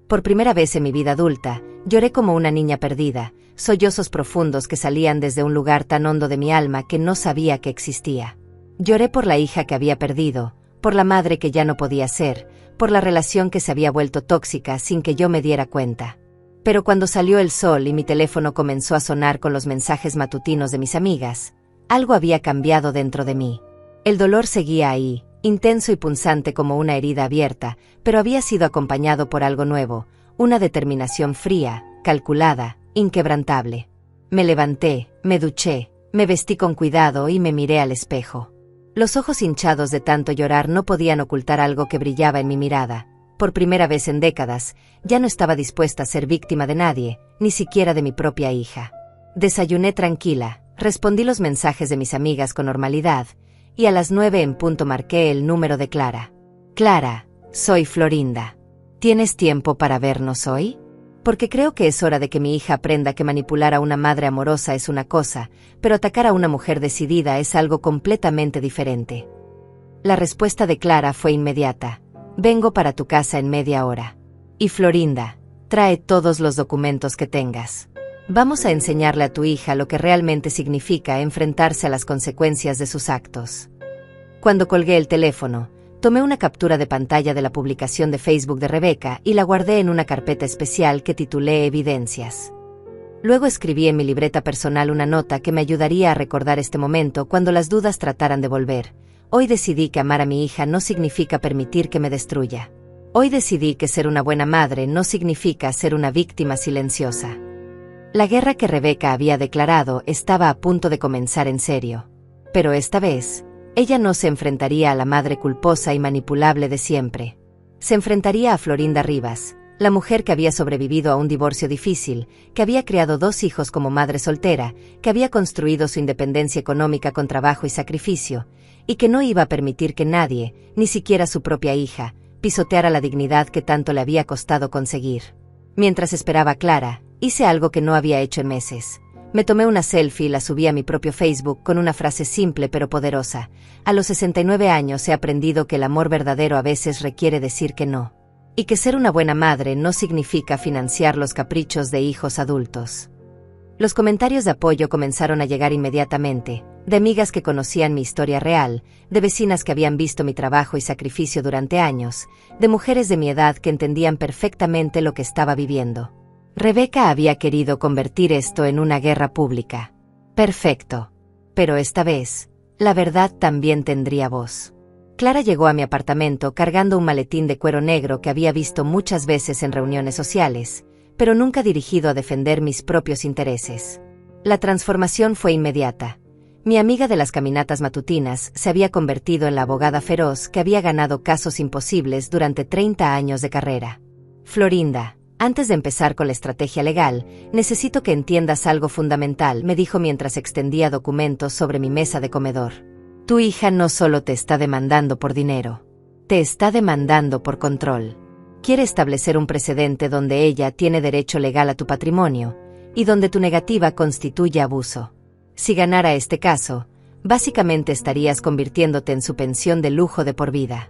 Por primera vez en mi vida adulta, lloré como una niña perdida, sollozos profundos que salían desde un lugar tan hondo de mi alma que no sabía que existía. Lloré por la hija que había perdido, por la madre que ya no podía ser, por la relación que se había vuelto tóxica sin que yo me diera cuenta. Pero cuando salió el sol y mi teléfono comenzó a sonar con los mensajes matutinos de mis amigas, algo había cambiado dentro de mí. El dolor seguía ahí, intenso y punzante como una herida abierta, pero había sido acompañado por algo nuevo, una determinación fría, calculada, inquebrantable. Me levanté, me duché, me vestí con cuidado y me miré al espejo. Los ojos hinchados de tanto llorar no podían ocultar algo que brillaba en mi mirada. Por primera vez en décadas, ya no estaba dispuesta a ser víctima de nadie, ni siquiera de mi propia hija. Desayuné tranquila, respondí los mensajes de mis amigas con normalidad, y a las 9 en punto marqué el número de Clara. Clara, soy Florinda. ¿Tienes tiempo para vernos hoy? Porque creo que es hora de que mi hija aprenda que manipular a una madre amorosa es una cosa, pero atacar a una mujer decidida es algo completamente diferente. La respuesta de Clara fue inmediata: vengo para tu casa en media hora. Y Florinda, trae todos los documentos que tengas. Vamos a enseñarle a tu hija lo que realmente significa enfrentarse a las consecuencias de sus actos. Cuando colgué el teléfono, tomé una captura de pantalla de la publicación de Facebook de Rebeca y la guardé en una carpeta especial que titulé Evidencias. Luego escribí en mi libreta personal una nota que me ayudaría a recordar este momento cuando las dudas trataran de volver. Hoy decidí que amar a mi hija no significa permitir que me destruya. Hoy decidí que ser una buena madre no significa ser una víctima silenciosa. La guerra que Rebeca había declarado estaba a punto de comenzar en serio. Pero esta vez, ella no se enfrentaría a la madre culposa y manipulable de siempre. Se enfrentaría a Florinda Rivas, la mujer que había sobrevivido a un divorcio difícil, que había criado 2 hijos como madre soltera, que había construido su independencia económica con trabajo y sacrificio, y que no iba a permitir que nadie, ni siquiera su propia hija, pisoteara la dignidad que tanto le había costado conseguir. Mientras esperaba a Clara, hice algo que no había hecho en meses. Me tomé una selfie y la subí a mi propio Facebook con una frase simple pero poderosa: a los 69 años he aprendido que el amor verdadero a veces requiere decir que no. Y que ser una buena madre no significa financiar los caprichos de hijos adultos. Los comentarios de apoyo comenzaron a llegar inmediatamente, de amigas que conocían mi historia real, de vecinas que habían visto mi trabajo y sacrificio durante años, de mujeres de mi edad que entendían perfectamente lo que estaba viviendo. Rebeca había querido convertir esto en una guerra pública. Perfecto. Pero esta vez, la verdad también tendría voz. Clara llegó a mi apartamento cargando un maletín de cuero negro que había visto muchas veces en reuniones sociales, pero nunca dirigido a defender mis propios intereses. La transformación fue inmediata. Mi amiga de las caminatas matutinas se había convertido en la abogada feroz que había ganado casos imposibles durante 30 años de carrera. Florinda, antes de empezar con la estrategia legal, necesito que entiendas algo fundamental, me dijo mientras extendía documentos sobre mi mesa de comedor. Tu hija no solo te está demandando por dinero, te está demandando por control. Quiere establecer un precedente donde ella tiene derecho legal a tu patrimonio, y donde tu negativa constituye abuso. Si ganara este caso, básicamente estarías convirtiéndote en su pensión de lujo de por vida.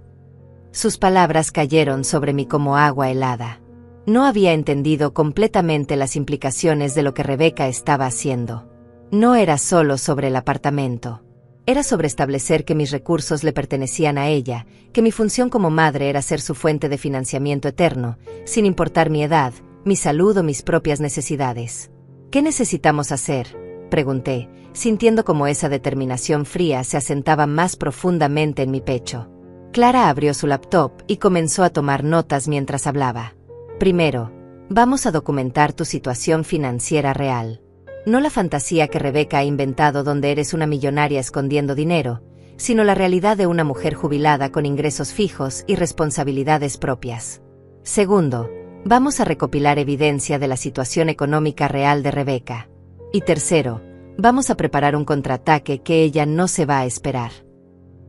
Sus palabras cayeron sobre mí como agua helada. No había entendido completamente las implicaciones de lo que Rebeca estaba haciendo. No era solo sobre el apartamento. Era sobre establecer que mis recursos le pertenecían a ella, que mi función como madre era ser su fuente de financiamiento eterno, sin importar mi edad, mi salud o mis propias necesidades. ¿Qué necesitamos hacer?, pregunté, sintiendo como esa determinación fría se asentaba más profundamente en mi pecho. Clara abrió su laptop y comenzó a tomar notas mientras hablaba. Primero, vamos a documentar tu situación financiera real. No la fantasía que Rebeca ha inventado donde eres una millonaria escondiendo dinero, sino la realidad de una mujer jubilada con ingresos fijos y responsabilidades propias. Segundo, vamos a recopilar evidencia de la situación económica real de Rebeca. Y tercero, vamos a preparar un contraataque que ella no se va a esperar.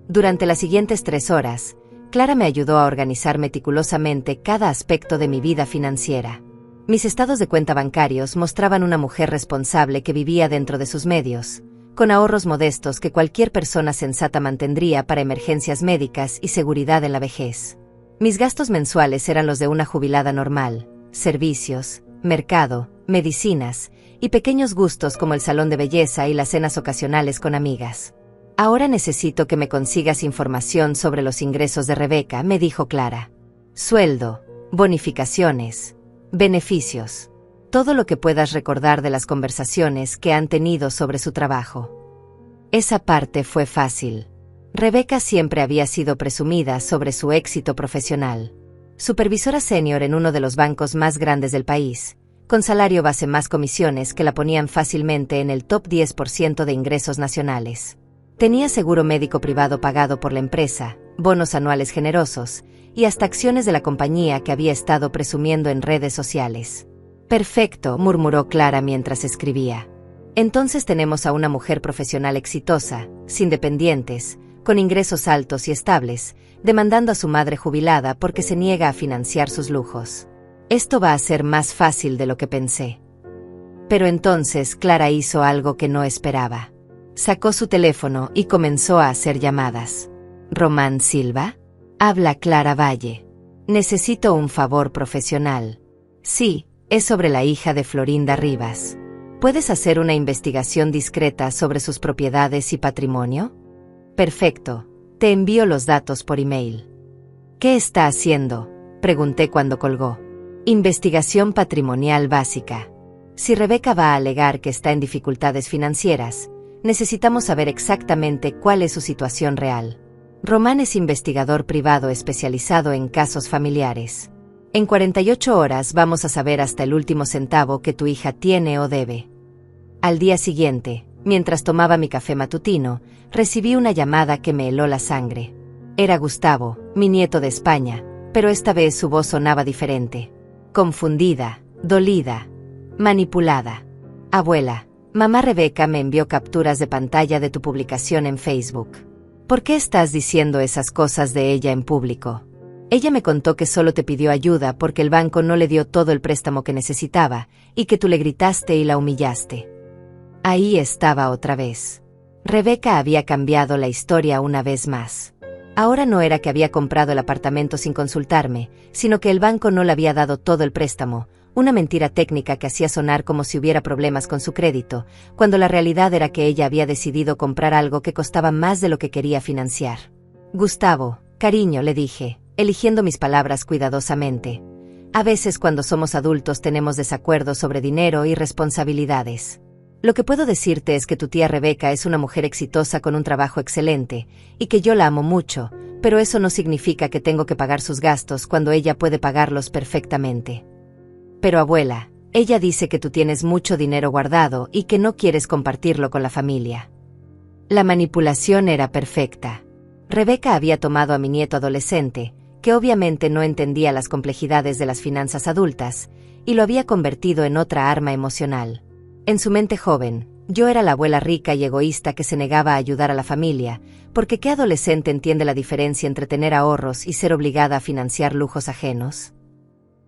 Durante las siguientes 3 horas, Clara me ayudó a organizar meticulosamente cada aspecto de mi vida financiera. Mis estados de cuenta bancarios mostraban una mujer responsable que vivía dentro de sus medios, con ahorros modestos que cualquier persona sensata mantendría para emergencias médicas y seguridad en la vejez. Mis gastos mensuales eran los de una jubilada normal: servicios, mercado, medicinas y pequeños gustos como el salón de belleza y las cenas ocasionales con amigas. Ahora necesito que me consigas información sobre los ingresos de Rebeca, me dijo Clara. Sueldo, bonificaciones, beneficios. Todo lo que puedas recordar de las conversaciones que han tenido sobre su trabajo. Esa parte fue fácil. Rebeca siempre había sido presumida sobre su éxito profesional. Supervisora senior en uno de los bancos más grandes del país, con salario base más comisiones que la ponían fácilmente en el top 10% de ingresos nacionales. Tenía seguro médico privado pagado por la empresa, bonos anuales generosos, y hasta acciones de la compañía que había estado presumiendo en redes sociales. Perfecto, murmuró Clara mientras escribía. Entonces tenemos a una mujer profesional exitosa, sin dependientes, con ingresos altos y estables, demandando a su madre jubilada porque se niega a financiar sus lujos. Esto va a ser más fácil de lo que pensé. Pero entonces Clara hizo algo que no esperaba. Sacó su teléfono y comenzó a hacer llamadas. ¿Román Silva? Habla Clara Valle. Necesito un favor profesional. Sí, es sobre la hija de Florinda Rivas. ¿Puedes hacer una investigación discreta sobre sus propiedades y patrimonio? Perfecto, te envío los datos por email. ¿Qué está haciendo?, pregunté cuando colgó. Investigación patrimonial básica. Si Rebeca va a alegar que está en dificultades financieras, necesitamos saber exactamente cuál es su situación real. Román es investigador privado especializado en casos familiares. En 48 horas vamos a saber hasta el último centavo que tu hija tiene o debe. Al día siguiente, mientras tomaba mi café matutino, recibí una llamada que me heló la sangre. Era Gustavo, mi nieto de España, pero esta vez su voz sonaba diferente. Confundida, dolida, manipulada. Abuela, mamá Rebeca me envió capturas de pantalla de tu publicación en Facebook. ¿Por qué estás diciendo esas cosas de ella en público? Ella me contó que solo te pidió ayuda porque el banco no le dio todo el préstamo que necesitaba, y que tú le gritaste y la humillaste. Ahí estaba otra vez. Rebeca había cambiado la historia una vez más. Ahora no era que había comprado el apartamento sin consultarme, sino que el banco no le había dado todo el préstamo, una mentira técnica que hacía sonar como si hubiera problemas con su crédito, cuando la realidad era que ella había decidido comprar algo que costaba más de lo que quería financiar. Gustavo, cariño, le dije, eligiendo mis palabras cuidadosamente. A veces cuando somos adultos tenemos desacuerdos sobre dinero y responsabilidades. Lo que puedo decirte es que tu tía Rebeca es una mujer exitosa con un trabajo excelente, y que yo la amo mucho, pero eso no significa que tengo que pagar sus gastos cuando ella puede pagarlos perfectamente. Pero abuela, ella dice que tú tienes mucho dinero guardado y que no quieres compartirlo con la familia. La manipulación era perfecta. Rebeca había tomado a mi nieto adolescente, que obviamente no entendía las complejidades de las finanzas adultas, y lo había convertido en otra arma emocional. En su mente joven, yo era la abuela rica y egoísta que se negaba a ayudar a la familia, porque ¿qué adolescente entiende la diferencia entre tener ahorros y ser obligada a financiar lujos ajenos?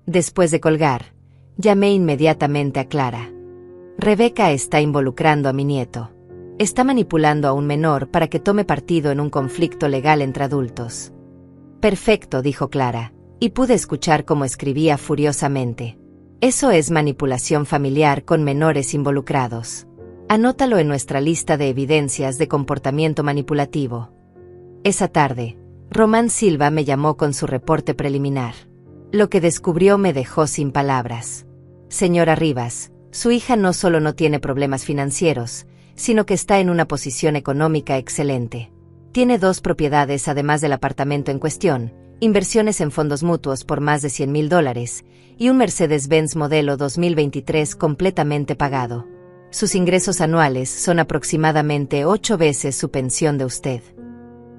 Después de colgar, llamé inmediatamente a Clara. Rebeca está involucrando a mi nieto. Está manipulando a un menor para que tome partido en un conflicto legal entre adultos. Perfecto, dijo Clara, y pude escuchar cómo escribía furiosamente. Eso es manipulación familiar con menores involucrados. Anótalo en nuestra lista de evidencias de comportamiento manipulativo. Esa tarde, Román Silva me llamó con su reporte preliminar. Lo que descubrió me dejó sin palabras. Señora Rivas, su hija no solo no tiene problemas financieros, sino que está en una posición económica excelente. Tiene 2 propiedades además del apartamento en cuestión, inversiones en fondos mutuos por más de $100,000 y un Mercedes-Benz modelo 2023 completamente pagado. Sus ingresos anuales son aproximadamente 8 veces su pensión de usted.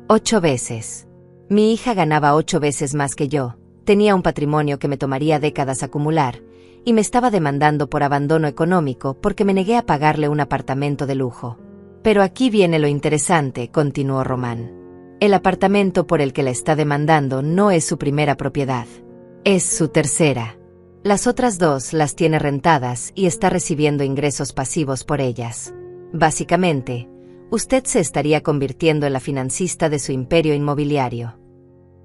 8 veces. Mi hija ganaba 8 veces más que yo, tenía un patrimonio que me tomaría décadas acumular, y me estaba demandando por abandono económico porque me negué a pagarle un apartamento de lujo. Pero aquí viene lo interesante, continuó Román. El apartamento por el que la está demandando no es su primera propiedad. Es su tercera. Las otras 2 las tiene rentadas y está recibiendo ingresos pasivos por ellas. Básicamente, usted se estaría convirtiendo en la financista de su imperio inmobiliario.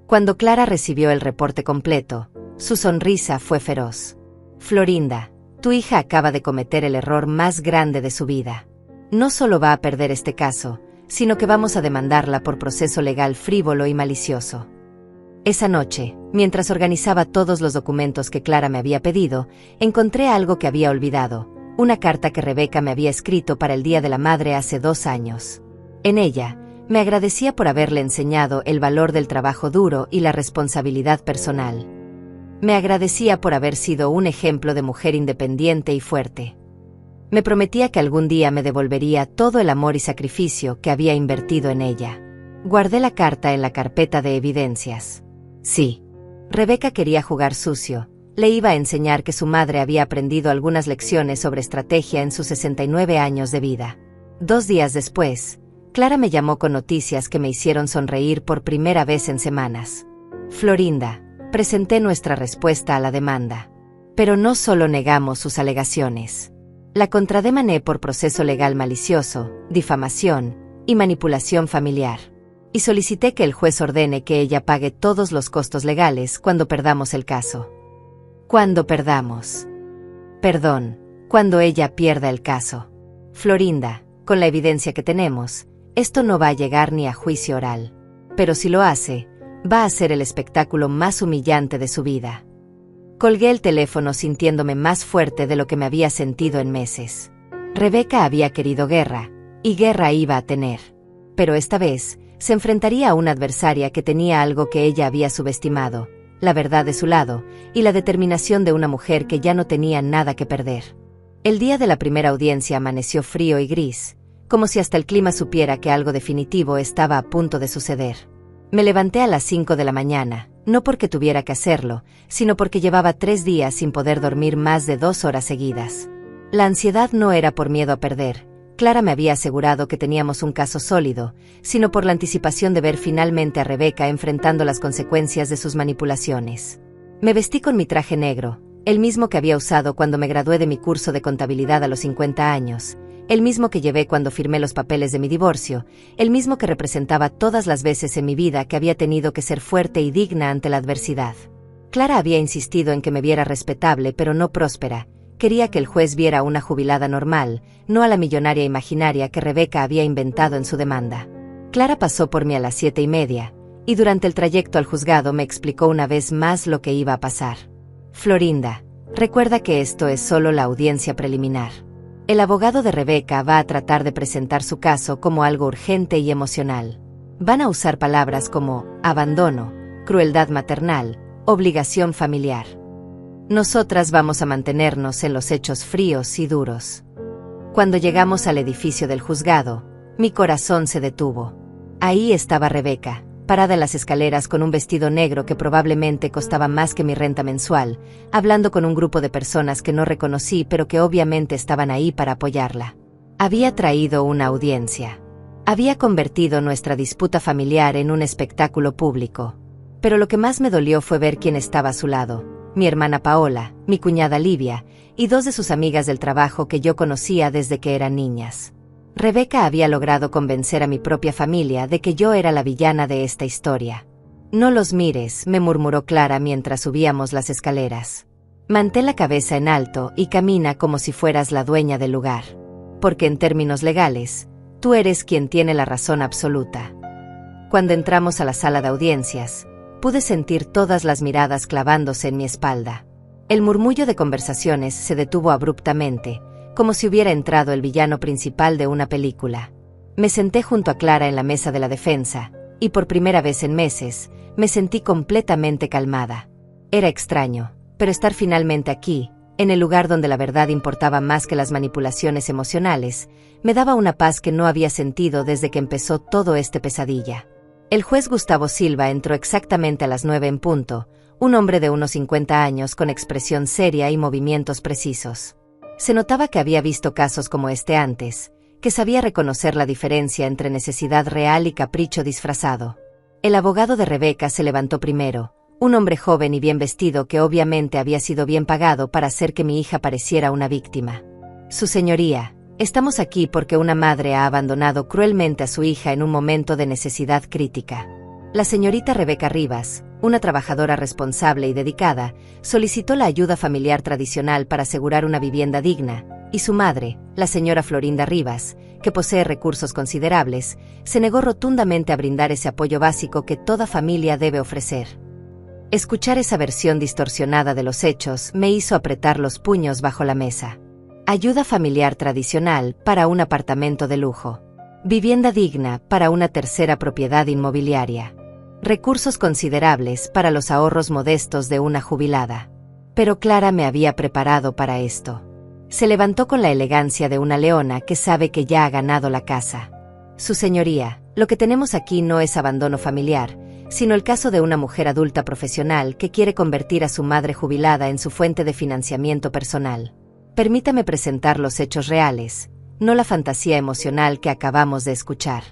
Cuando Clara recibió el reporte completo, su sonrisa fue feroz. Florinda, tu hija acaba de cometer el error más grande de su vida. No solo va a perder este caso, sino que vamos a demandarla por proceso legal frívolo y malicioso. Esa noche, mientras organizaba todos los documentos que Clara me había pedido, encontré algo que había olvidado, una carta que Rebeca me había escrito para el Día de la Madre hace 2 años. En ella, me agradecía por haberle enseñado el valor del trabajo duro y la responsabilidad personal. Me agradecía por haber sido un ejemplo de mujer independiente y fuerte. Me prometía que algún día me devolvería todo el amor y sacrificio que había invertido en ella. Guardé la carta en la carpeta de evidencias. Sí. Rebeca quería jugar sucio. Le iba a enseñar que su madre había aprendido algunas lecciones sobre estrategia en sus 69 años de vida. 2 días después, Clara me llamó con noticias que me hicieron sonreír por primera vez en semanas. Florinda, presenté nuestra respuesta a la demanda. Pero no solo negamos sus alegaciones. La contrademané por proceso legal malicioso, difamación y manipulación familiar. Y solicité que el juez ordene que ella pague todos los costos legales cuando perdamos el caso. Cuando perdamos. Perdón, cuando ella pierda el caso. Florinda, con la evidencia que tenemos, esto no va a llegar ni a juicio oral. Pero si lo hace, va a ser el espectáculo más humillante de su vida. Colgué el teléfono sintiéndome más fuerte de lo que me había sentido en meses. Rebeca había querido guerra, y guerra iba a tener. Pero esta vez, se enfrentaría a una adversaria que tenía algo que ella había subestimado, la verdad de su lado, y la determinación de una mujer que ya no tenía nada que perder. El día de la primera audiencia amaneció frío y gris, como si hasta el clima supiera que algo definitivo estaba a punto de suceder. Me levanté a las 5 de la mañana, no porque tuviera que hacerlo, sino porque llevaba 3 días sin poder dormir más de 2 horas seguidas. La ansiedad no era por miedo a perder, Clara me había asegurado que teníamos un caso sólido, sino por la anticipación de ver finalmente a Rebeca enfrentando las consecuencias de sus manipulaciones. Me vestí con mi traje negro, el mismo que había usado cuando me gradué de mi curso de contabilidad a los 50 años, el mismo que llevé cuando firmé los papeles de mi divorcio, el mismo que representaba todas las veces en mi vida que había tenido que ser fuerte y digna ante la adversidad. Clara había insistido en que me viera respetable pero no próspera. Quería que el juez viera a una jubilada normal, no a la millonaria imaginaria que Rebeca había inventado en su demanda. Clara pasó por mí a las 7:30, y durante el trayecto al juzgado me explicó una vez más lo que iba a pasar. Florinda, recuerda que esto es solo la audiencia preliminar. El abogado de Rebeca va a tratar de presentar su caso como algo urgente y emocional. Van a usar palabras como abandono, crueldad maternal, obligación familiar. Nosotras vamos a mantenernos en los hechos fríos y duros. Cuando llegamos al edificio del juzgado, mi corazón se detuvo. Ahí estaba Rebeca, parada en las escaleras con un vestido negro que probablemente costaba más que mi renta mensual, hablando con un grupo de personas que no reconocí pero que obviamente estaban ahí para apoyarla. Había traído una audiencia. Había convertido nuestra disputa familiar en un espectáculo público. Pero lo que más me dolió fue ver quién estaba a su lado: mi hermana Paola, mi cuñada Livia, y dos de sus amigas del trabajo que yo conocía desde que eran niñas. Rebeca había logrado convencer a mi propia familia de que yo era la villana de esta historia. No los mires, me murmuró Clara mientras subíamos las escaleras. Mantén la cabeza en alto y camina como si fueras la dueña del lugar. Porque en términos legales, tú eres quien tiene la razón absoluta. Cuando entramos a la sala de audiencias, pude sentir todas las miradas clavándose en mi espalda. El murmullo de conversaciones se detuvo abruptamente, como si hubiera entrado el villano principal de una película. Me senté junto a Clara en la mesa de la defensa, y por primera vez en meses, me sentí completamente calmada. Era extraño, pero estar finalmente aquí, en el lugar donde la verdad importaba más que las manipulaciones emocionales, me daba una paz que no había sentido desde que empezó todo este pesadilla. El juez Gustavo Silva entró exactamente a las 9 en punto, un hombre de unos 50 años con expresión seria y movimientos precisos. Se notaba que había visto casos como este antes, que sabía reconocer la diferencia entre necesidad real y capricho disfrazado. El abogado de Rebeca se levantó primero, un hombre joven y bien vestido que obviamente había sido bien pagado para hacer que mi hija pareciera una víctima. Su señoría, estamos aquí porque una madre ha abandonado cruelmente a su hija en un momento de necesidad crítica. La señorita Rebeca Rivas, una trabajadora responsable y dedicada, solicitó la ayuda familiar tradicional para asegurar una vivienda digna, y su madre, la señora Florinda Rivas, que posee recursos considerables, se negó rotundamente a brindar ese apoyo básico que toda familia debe ofrecer. Escuchar esa versión distorsionada de los hechos me hizo apretar los puños bajo la mesa. Ayuda familiar tradicional para un apartamento de lujo. Vivienda digna para una tercera propiedad inmobiliaria. Recursos considerables para los ahorros modestos de una jubilada. Pero Clara me había preparado para esto. Se levantó con la elegancia de una leona que sabe que ya ha ganado la casa. Su señoría, lo que tenemos aquí no es abandono familiar, sino el caso de una mujer adulta profesional que quiere convertir a su madre jubilada en su fuente de financiamiento personal. Permítame presentar los hechos reales, no la fantasía emocional que acabamos de escuchar.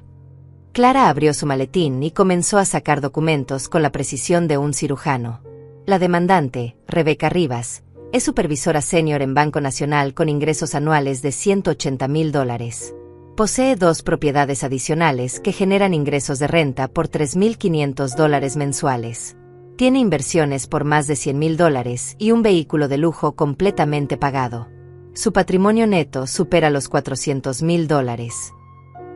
Clara abrió su maletín y comenzó a sacar documentos con la precisión de un cirujano. La demandante, Rebeca Rivas, es supervisora senior en Banco Nacional con ingresos anuales de $180,000. Posee 2 propiedades adicionales que generan ingresos de renta por $3,500 mensuales. Tiene inversiones por más de $100,000 y un vehículo de lujo completamente pagado. Su patrimonio neto supera los $400,000.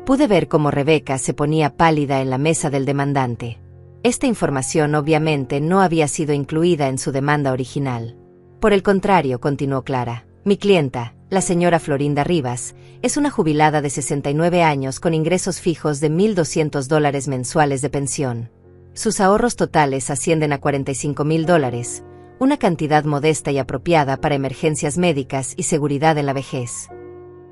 Pude ver cómo Rebeca se ponía pálida en la mesa del demandante. Esta información obviamente no había sido incluida en su demanda original. Por el contrario, continuó Clara, mi clienta, la señora Florinda Rivas, es una jubilada de 69 años con ingresos fijos de $1,200 mensuales de pensión. Sus ahorros totales ascienden a $45,000, una cantidad modesta y apropiada para emergencias médicas y seguridad en la vejez.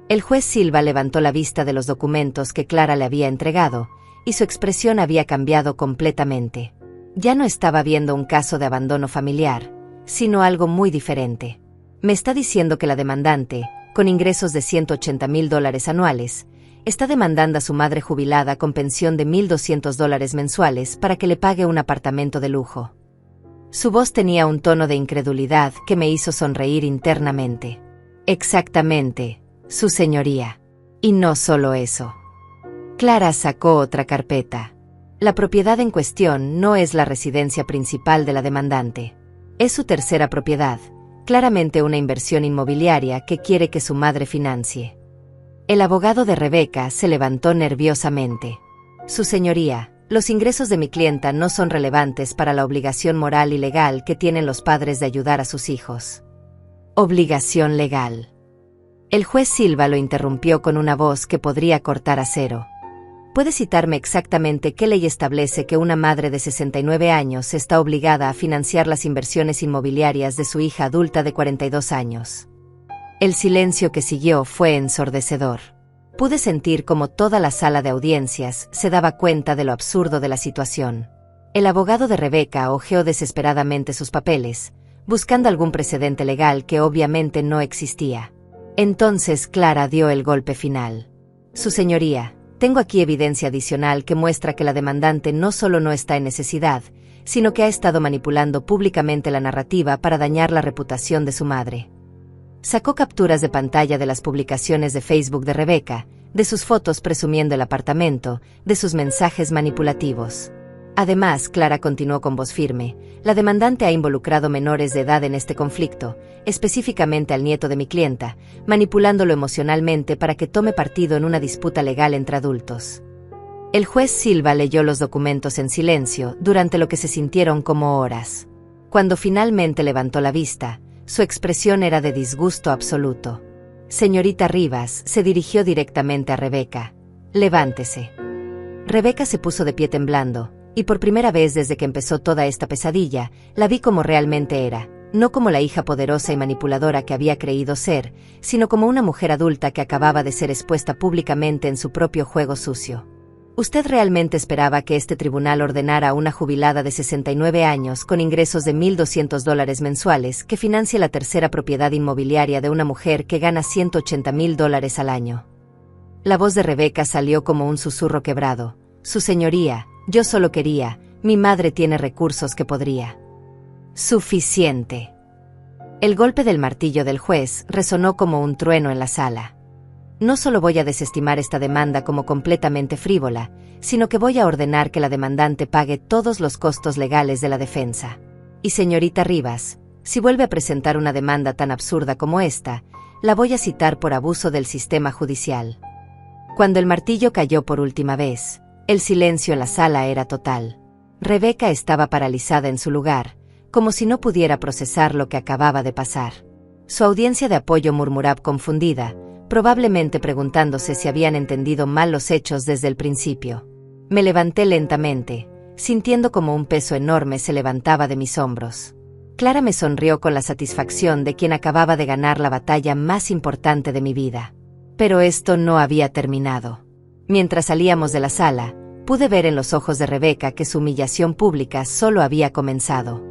El juez Silva levantó la vista de los documentos que Clara le había entregado, y su expresión había cambiado completamente. Ya no estaba viendo un caso de abandono familiar, sino algo muy diferente. Me está diciendo que la demandante, con ingresos de $180,000 anuales, está demandando a su madre jubilada con pensión de $1,200 mensuales para que le pague un apartamento de lujo. Su voz tenía un tono de incredulidad que me hizo sonreír internamente. Exactamente, su señoría. Y no solo eso. Clara sacó otra carpeta. La propiedad en cuestión no es la residencia principal de la demandante. Es su tercera propiedad, claramente una inversión inmobiliaria que quiere que su madre financie. El abogado de Rebeca se levantó nerviosamente. Su señoría, los ingresos de mi clienta no son relevantes para la obligación moral y legal que tienen los padres de ayudar a sus hijos. Obligación legal. El juez Silva lo interrumpió con una voz que podría cortar acero. ¿Puede citarme exactamente qué ley establece que una madre de 69 años está obligada a financiar las inversiones inmobiliarias de su hija adulta de 42 años? El silencio que siguió fue ensordecedor. Pude sentir como toda la sala de audiencias se daba cuenta de lo absurdo de la situación. El abogado de Rebeca hojeó desesperadamente sus papeles, buscando algún precedente legal que obviamente no existía. Entonces Clara dio el golpe final. Su señoría, tengo aquí evidencia adicional que muestra que la demandante no solo no está en necesidad, sino que ha estado manipulando públicamente la narrativa para dañar la reputación de su madre. Sacó capturas de pantalla de las publicaciones de Facebook de Rebeca, de sus fotos presumiendo el apartamento, de sus mensajes manipulativos. Además, Clara continuó con voz firme, la demandante ha involucrado menores de edad en este conflicto, específicamente al nieto de mi clienta, manipulándolo emocionalmente para que tome partido en una disputa legal entre adultos. El juez Silva leyó los documentos en silencio durante lo que se sintieron como horas. Cuando finalmente levantó la vista, su expresión era de disgusto absoluto. Señorita Rivas se dirigió directamente a Rebeca. Levántese. Rebeca se puso de pie temblando, y por primera vez desde que empezó toda esta pesadilla, la vi como realmente era, no como la hija poderosa y manipuladora que había creído ser, sino como una mujer adulta que acababa de ser expuesta públicamente en su propio juego sucio. ¿Usted realmente esperaba que este tribunal ordenara a una jubilada de 69 años con ingresos de $1,200 mensuales que financie la tercera propiedad inmobiliaria de una mujer que gana $180,000 al año? La voz de Rebeca salió como un susurro quebrado. Su señoría, yo solo quería, mi madre tiene recursos que podría. Suficiente. El golpe del martillo del juez resonó como un trueno en la sala. No solo voy a desestimar esta demanda como completamente frívola, sino que voy a ordenar que la demandante pague todos los costos legales de la defensa. Y señorita Rivas, si vuelve a presentar una demanda tan absurda como esta, la voy a citar por abuso del sistema judicial. Cuando el martillo cayó por última vez, el silencio en la sala era total. Rebeca estaba paralizada en su lugar, como si no pudiera procesar lo que acababa de pasar. Su audiencia de apoyo murmuraba confundida, probablemente preguntándose si habían entendido mal los hechos desde el principio. Me levanté lentamente, sintiendo como un peso enorme se levantaba de mis hombros. Clara me sonrió con la satisfacción de quien acababa de ganar la batalla más importante de mi vida. Pero esto no había terminado. Mientras salíamos de la sala, pude ver en los ojos de Rebeca que su humillación pública solo había comenzado.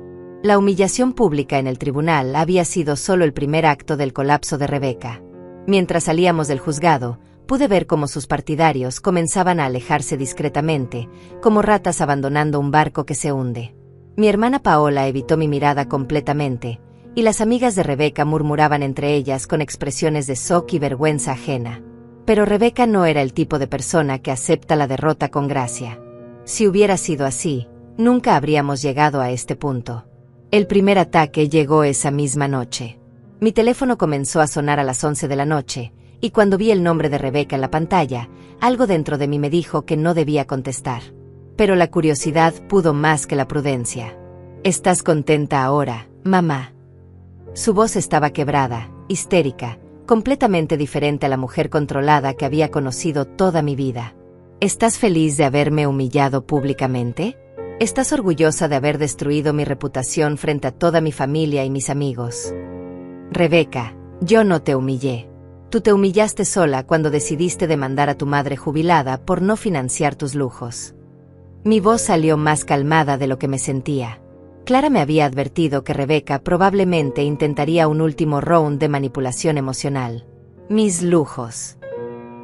La humillación pública en el tribunal había sido solo el primer acto del colapso de Rebeca. Mientras salíamos del juzgado, pude ver cómo sus partidarios comenzaban a alejarse discretamente, como ratas abandonando un barco que se hunde. Mi hermana Paola evitó mi mirada completamente, y las amigas de Rebeca murmuraban entre ellas con expresiones de shock y vergüenza ajena. Pero Rebeca no era el tipo de persona que acepta la derrota con gracia. Si hubiera sido así, nunca habríamos llegado a este punto. El primer ataque llegó esa misma noche. Mi teléfono comenzó a sonar a las 11 de la noche, y cuando vi el nombre de Rebeca en la pantalla, algo dentro de mí me dijo que no debía contestar. Pero la curiosidad pudo más que la prudencia. ¿Estás contenta ahora, mamá? Su voz estaba quebrada, histérica, completamente diferente a la mujer controlada que había conocido toda mi vida. ¿Estás feliz de haberme humillado públicamente? ¿Estás orgullosa de haber destruido mi reputación frente a toda mi familia y mis amigos? Rebeca, yo no te humillé. Tú te humillaste sola cuando decidiste demandar a tu madre jubilada por no financiar tus lujos. Mi voz salió más calmada de lo que me sentía. Clara me había advertido que Rebeca probablemente intentaría un último round de manipulación emocional. Mis lujos.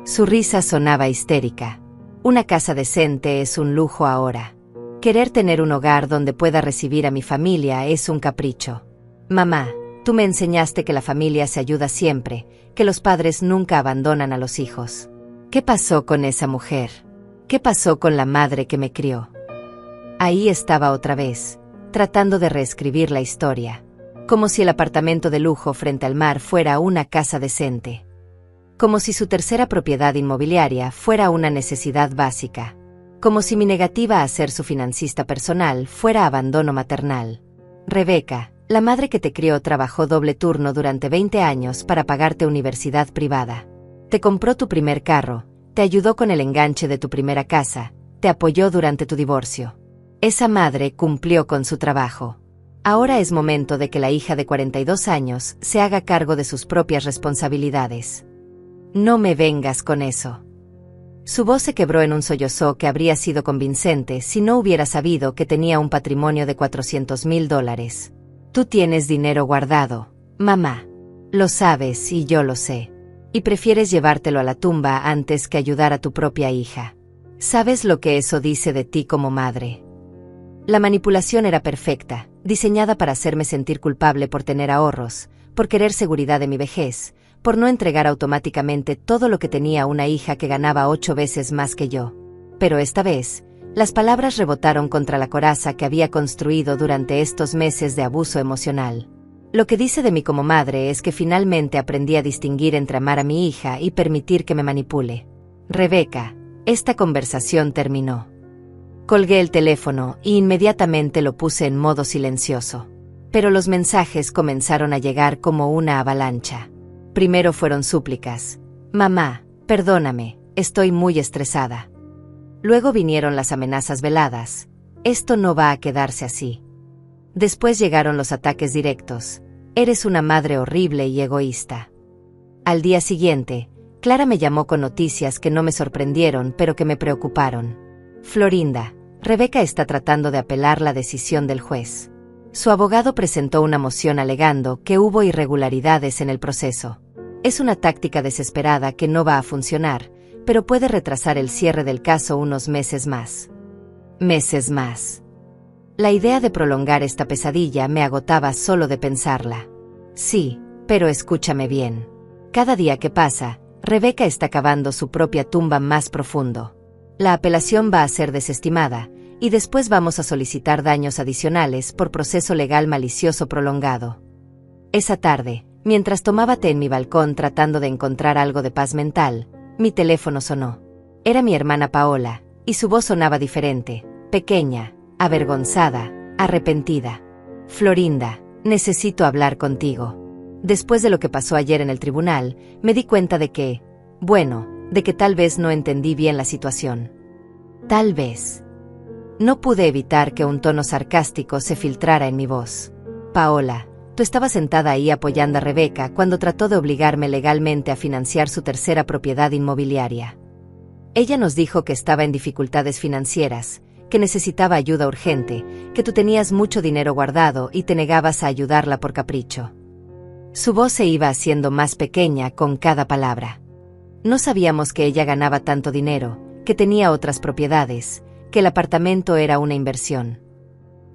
Su risa sonaba histérica. Una casa decente es un lujo ahora. Querer tener un hogar donde pueda recibir a mi familia es un capricho. Mamá, tú me enseñaste que la familia se ayuda siempre, que los padres nunca abandonan a los hijos. ¿Qué pasó con esa mujer? ¿Qué pasó con la madre que me crió? Ahí estaba otra vez, tratando de reescribir la historia. Como si el apartamento de lujo frente al mar fuera una casa decente. Como si su tercera propiedad inmobiliaria fuera una necesidad básica. Como si mi negativa a ser su financista personal fuera abandono maternal. Rebeca, la madre que te crió, trabajó doble turno durante 20 años para pagarte universidad privada. Te compró tu primer carro, te ayudó con el enganche de tu primera casa, te apoyó durante tu divorcio. Esa madre cumplió con su trabajo. Ahora es momento de que la hija de 42 años se haga cargo de sus propias responsabilidades. No me vengas con eso. Su voz se quebró en un sollozo que habría sido convincente si no hubiera sabido que tenía un patrimonio de $400,000. Tú tienes dinero guardado, mamá. Lo sabes y yo lo sé. Y prefieres llevártelo a la tumba antes que ayudar a tu propia hija. ¿Sabes lo que eso dice de ti como madre? La manipulación era perfecta, diseñada para hacerme sentir culpable por tener ahorros, por querer seguridad de mi vejez, por no entregar automáticamente todo lo que tenía a una hija que ganaba 8 veces más que yo. Pero esta vez, las palabras rebotaron contra la coraza que había construido durante estos meses de abuso emocional. Lo que dice de mí como madre es que finalmente aprendí a distinguir entre amar a mi hija y permitir que me manipule. Rebeca, esta conversación terminó. Colgué el teléfono y inmediatamente lo puse en modo silencioso. Pero los mensajes comenzaron a llegar como una avalancha. Primero fueron súplicas. Mamá, perdóname, estoy muy estresada. Luego vinieron las amenazas veladas. Esto no va a quedarse así. Después llegaron los ataques directos. Eres una madre horrible y egoísta. Al día siguiente, Clara me llamó con noticias que no me sorprendieron pero que me preocuparon. Florinda, Rebeca está tratando de apelar la decisión del juez. Su abogado presentó una moción alegando que hubo irregularidades en el proceso. Es una táctica desesperada que no va a funcionar, pero puede retrasar el cierre del caso unos meses más. Meses más. La idea de prolongar esta pesadilla me agotaba solo de pensarla. Sí, pero escúchame bien. Cada día que pasa, Rebeca está cavando su propia tumba más profundo. La apelación va a ser desestimada, y después vamos a solicitar daños adicionales por proceso legal malicioso prolongado. Esa tarde, mientras tomaba té en mi balcón tratando de encontrar algo de paz mental, mi teléfono sonó. Era mi hermana Paola, y su voz sonaba diferente, pequeña, avergonzada, arrepentida. Florinda, necesito hablar contigo. Después de lo que pasó ayer en el tribunal, me di cuenta de que tal vez no entendí bien la situación. Tal vez. No pude evitar que un tono sarcástico se filtrara en mi voz. Paola, tú estabas sentada ahí apoyando a Rebeca cuando trató de obligarme legalmente a financiar su tercera propiedad inmobiliaria. Ella nos dijo que estaba en dificultades financieras, que necesitaba ayuda urgente, que tú tenías mucho dinero guardado y te negabas a ayudarla por capricho. Su voz se iba haciendo más pequeña con cada palabra. No sabíamos que ella ganaba tanto dinero, que tenía otras propiedades, que el apartamento era una inversión.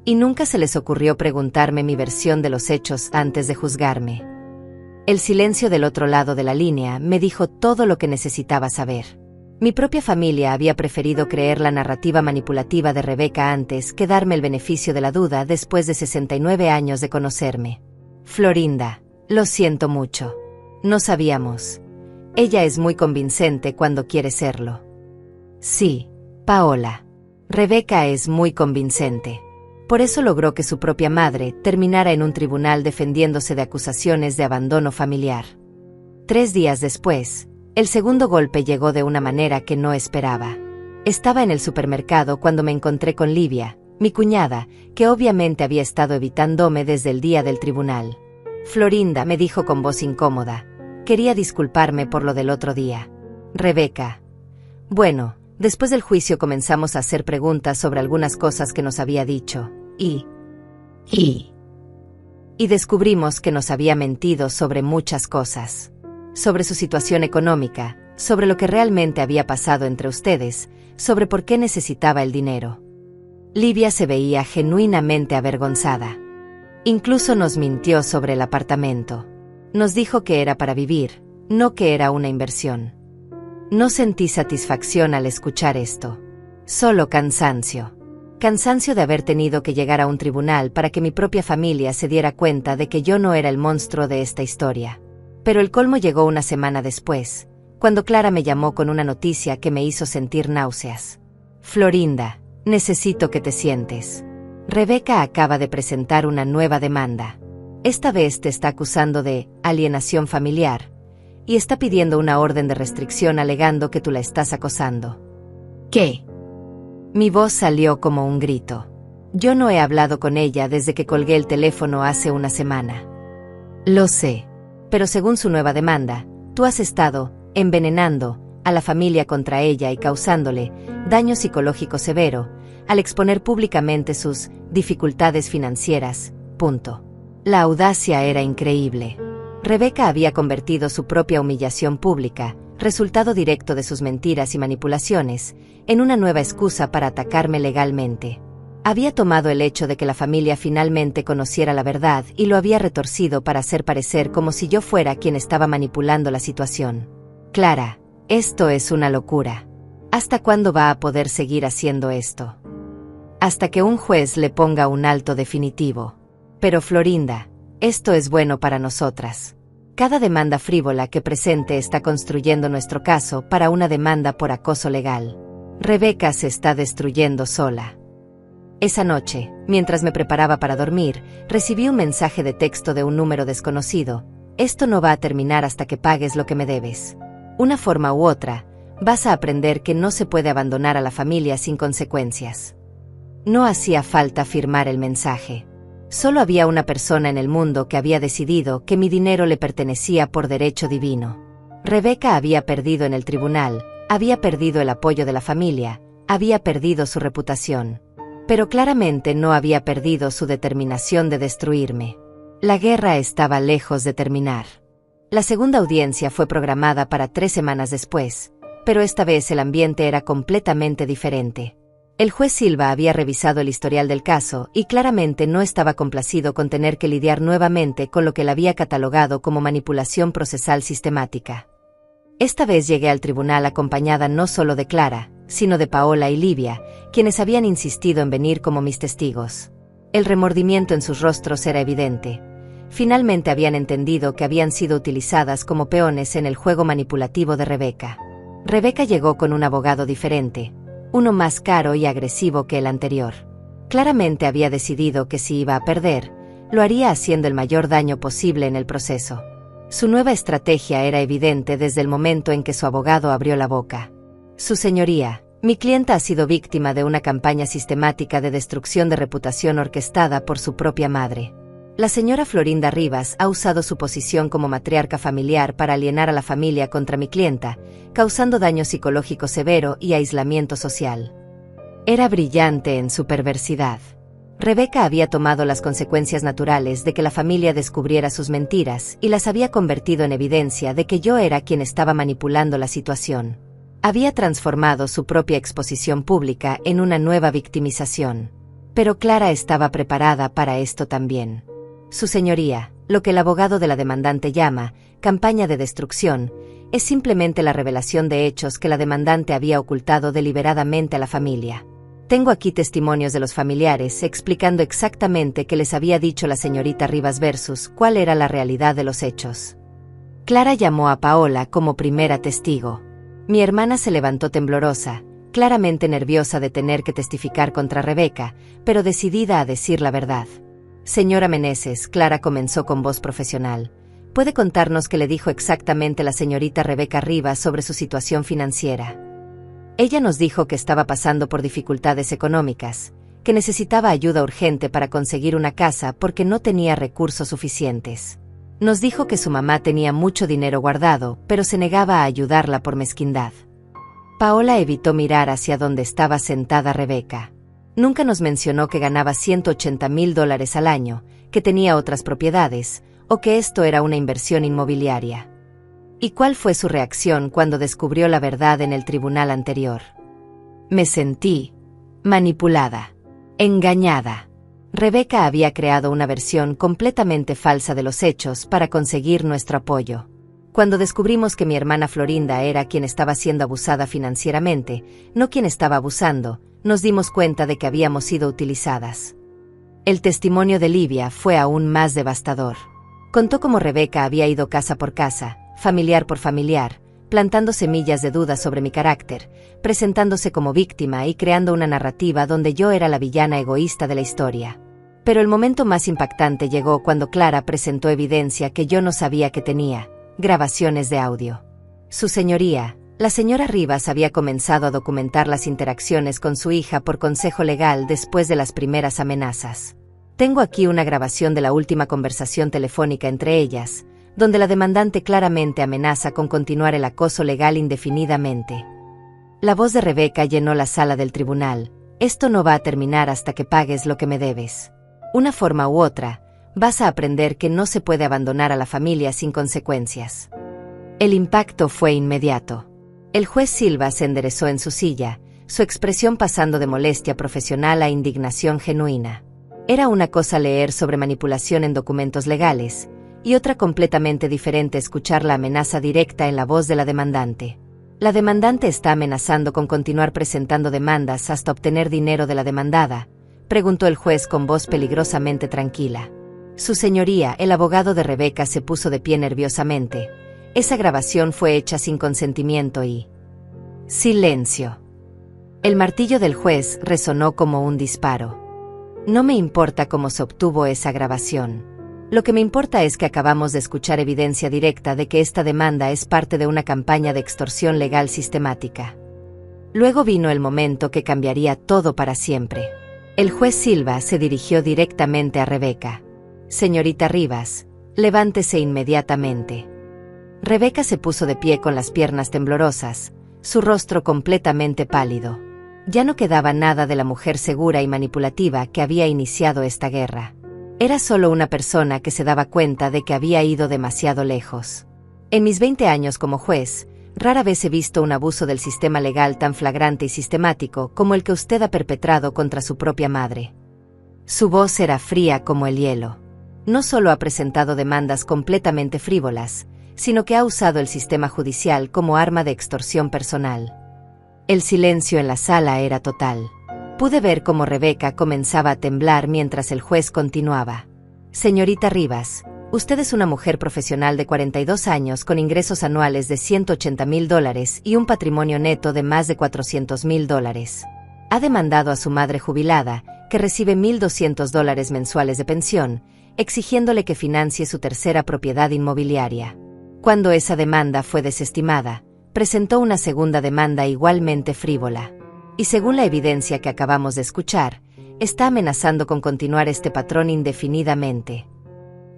Y nunca se les ocurrió preguntarme mi versión de los hechos antes de juzgarme. El silencio del otro lado de la línea me dijo todo lo que necesitaba saber. Mi propia familia había preferido creer la narrativa manipulativa de Rebeca antes que darme el beneficio de la duda después de 69 años de conocerme. Florinda, lo siento mucho. No sabíamos. Ella es muy convincente cuando quiere serlo. Sí, Paola. Rebeca es muy convincente. Por eso logró que su propia madre terminara en un tribunal defendiéndose de acusaciones de abandono familiar. 3 días después, el segundo golpe llegó de una manera que no esperaba. Estaba en el supermercado cuando me encontré con Livia, mi cuñada, que obviamente había estado evitándome desde el día del tribunal. Florinda, me dijo con voz incómoda, quería disculparme por lo del otro día. Rebeca. Bueno, después del juicio comenzamos a hacer preguntas sobre algunas cosas que nos había dicho, y descubrimos que nos había mentido sobre muchas cosas. Sobre su situación económica, sobre lo que realmente había pasado entre ustedes, sobre por qué necesitaba el dinero. Livia se veía genuinamente avergonzada. Incluso nos mintió sobre el apartamento. Nos dijo que era para vivir, no que era una inversión. No sentí satisfacción al escuchar esto. Solo cansancio. Cansancio de haber tenido que llegar a un tribunal para que mi propia familia se diera cuenta de que yo no era el monstruo de esta historia. Pero el colmo llegó una semana después, cuando Clara me llamó con una noticia que me hizo sentir náuseas. Florinda, necesito que te sientes. Rebeca acaba de presentar una nueva demanda. Esta vez te está acusando de alienación familiar y está pidiendo una orden de restricción alegando que tú la estás acosando. ¿Qué? Mi voz salió como un grito. Yo no he hablado con ella desde que colgué el teléfono hace una semana. Lo sé, pero según su nueva demanda, tú has estado envenenando a la familia contra ella y causándole daño psicológico severo al exponer públicamente sus dificultades financieras. Punto. La audacia era increíble. Rebeca había convertido su propia humillación pública, resultado directo de sus mentiras y manipulaciones, en una nueva excusa para atacarme legalmente. Había tomado el hecho de que la familia finalmente conociera la verdad y lo había retorcido para hacer parecer como si yo fuera quien estaba manipulando la situación. Clara, esto es una locura. ¿Hasta cuándo va a poder seguir haciendo esto? Hasta que un juez le ponga un alto definitivo. Pero Florinda, esto es bueno para nosotras. Cada demanda frívola que presente está construyendo nuestro caso para una demanda por acoso legal. Rebeca se está destruyendo sola. Esa noche, mientras me preparaba para dormir, recibí un mensaje de texto de un número desconocido. Esto no va a terminar hasta que pagues lo que me debes. Una forma u otra, vas a aprender que no se puede abandonar a la familia sin consecuencias. No hacía falta firmar el mensaje. Solo había una persona en el mundo que había decidido que mi dinero le pertenecía por derecho divino. Rebeca había perdido en el tribunal, había perdido el apoyo de la familia, había perdido su reputación. Pero claramente no había perdido su determinación de destruirme. La guerra estaba lejos de terminar. La segunda audiencia fue programada para 3 semanas después, pero esta vez el ambiente era completamente diferente. El juez Silva había revisado el historial del caso y claramente no estaba complacido con tener que lidiar nuevamente con lo que él había catalogado como manipulación procesal sistemática. Esta vez llegué al tribunal acompañada no solo de Clara, sino de Paola y Livia, quienes habían insistido en venir como mis testigos. El remordimiento en sus rostros era evidente. Finalmente habían entendido que habían sido utilizadas como peones en el juego manipulativo de Rebeca. Rebeca llegó con un abogado diferente, uno más caro y agresivo que el anterior. Claramente había decidido que si iba a perder, lo haría haciendo el mayor daño posible en el proceso. Su nueva estrategia era evidente desde el momento en que su abogado abrió la boca. Su señoría, mi clienta ha sido víctima de una campaña sistemática de destrucción de reputación orquestada por su propia madre. La señora Florinda Rivas ha usado su posición como matriarca familiar para alienar a la familia contra mi clienta, causando daño psicológico severo y aislamiento social. Era brillante en su perversidad. Rebeca había tomado las consecuencias naturales de que la familia descubriera sus mentiras y las había convertido en evidencia de que yo era quien estaba manipulando la situación. Había transformado su propia exposición pública en una nueva victimización. Pero Clara estaba preparada para esto también. Su señoría, lo que el abogado de la demandante llama campaña de destrucción, es simplemente la revelación de hechos que la demandante había ocultado deliberadamente a la familia. Tengo aquí testimonios de los familiares explicando exactamente qué les había dicho la señorita Rivas versus cuál era la realidad de los hechos. Clara llamó a Paola como primera testigo. Mi hermana se levantó temblorosa, claramente nerviosa de tener que testificar contra Rebeca, pero decidida a decir la verdad. Señora Meneses, Clara comenzó con voz profesional. ¿Puede contarnos qué le dijo exactamente la señorita Rebeca Rivas sobre su situación financiera? Ella nos dijo que estaba pasando por dificultades económicas, que necesitaba ayuda urgente para conseguir una casa porque no tenía recursos suficientes. Nos dijo que su mamá tenía mucho dinero guardado, pero se negaba a ayudarla por mezquindad. Paola evitó mirar hacia donde estaba sentada Rebeca. Nunca nos mencionó que ganaba $180,000 al año, que tenía otras propiedades, o que esto era una inversión inmobiliaria. ¿Y cuál fue su reacción cuando descubrió la verdad en el tribunal anterior? Me sentí manipulada, engañada. Rebeca había creado una versión completamente falsa de los hechos para conseguir nuestro apoyo. Cuando descubrimos que mi hermana Florinda era quien estaba siendo abusada financieramente, no quien estaba abusando, nos dimos cuenta de que habíamos sido utilizadas. El testimonio de Livia fue aún más devastador. Contó cómo Rebeca había ido casa por casa, familiar por familiar, plantando semillas de duda sobre mi carácter, presentándose como víctima y creando una narrativa donde yo era la villana egoísta de la historia. Pero el momento más impactante llegó cuando Clara presentó evidencia que yo no sabía que tenía: grabaciones de audio. Su señoría, la señora Rivas, había comenzado a documentar las interacciones con su hija por consejo legal después de las primeras amenazas. Tengo aquí una grabación de la última conversación telefónica entre ellas, donde la demandante claramente amenaza con continuar el acoso legal indefinidamente. La voz de Rebeca llenó la sala del tribunal: esto no va a terminar hasta que pagues lo que me debes. Una forma u otra, vas a aprender que no se puede abandonar a la familia sin consecuencias. El impacto fue inmediato. El juez Silva se enderezó en su silla, su expresión pasando de molestia profesional a indignación genuina. Era una cosa leer sobre manipulación en documentos legales, y otra completamente diferente escuchar la amenaza directa en la voz de la demandante. La demandante está amenazando con continuar presentando demandas hasta obtener dinero de la demandada, preguntó el juez con voz peligrosamente tranquila. Su señoría, el abogado de Rebeca, se puso de pie nerviosamente. Esa grabación fue hecha sin consentimiento y... Silencio. El martillo del juez resonó como un disparo. No me importa cómo se obtuvo esa grabación. Lo que me importa es que acabamos de escuchar evidencia directa de que esta demanda es parte de una campaña de extorsión legal sistemática. Luego vino el momento que cambiaría todo para siempre. El juez Silva se dirigió directamente a Rebeca. Señorita Rivas, levántese inmediatamente. Rebeca se puso de pie con las piernas temblorosas, su rostro completamente pálido. Ya no quedaba nada de la mujer segura y manipulativa que había iniciado esta guerra. Era solo una persona que se daba cuenta de que había ido demasiado lejos. En mis 20 años como juez, rara vez he visto un abuso del sistema legal tan flagrante y sistemático como el que usted ha perpetrado contra su propia madre. Su voz era fría como el hielo. No solo ha presentado demandas completamente frívolas, sino que ha usado el sistema judicial como arma de extorsión personal. El silencio en la sala era total. Pude ver cómo Rebeca comenzaba a temblar mientras el juez continuaba. Señorita Rivas, usted es una mujer profesional de 42 años con ingresos anuales de $180,000 y un patrimonio neto de más de $400,000. Ha demandado a su madre jubilada, que recibe $1,200 mensuales de pensión, exigiéndole que financie su tercera propiedad inmobiliaria. Cuando esa demanda fue desestimada, presentó una segunda demanda igualmente frívola. Y según la evidencia que acabamos de escuchar, está amenazando con continuar este patrón indefinidamente.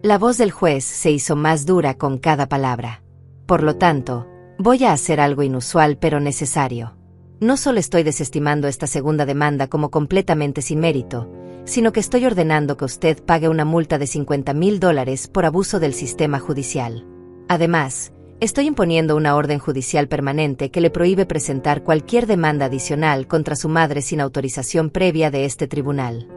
La voz del juez se hizo más dura con cada palabra. Por lo tanto, voy a hacer algo inusual pero necesario. No solo estoy desestimando esta segunda demanda como completamente sin mérito, sino que estoy ordenando que usted pague una multa de $50,000 por abuso del sistema judicial. Además, estoy imponiendo una orden judicial permanente que le prohíbe presentar cualquier demanda adicional contra su madre sin autorización previa de este tribunal.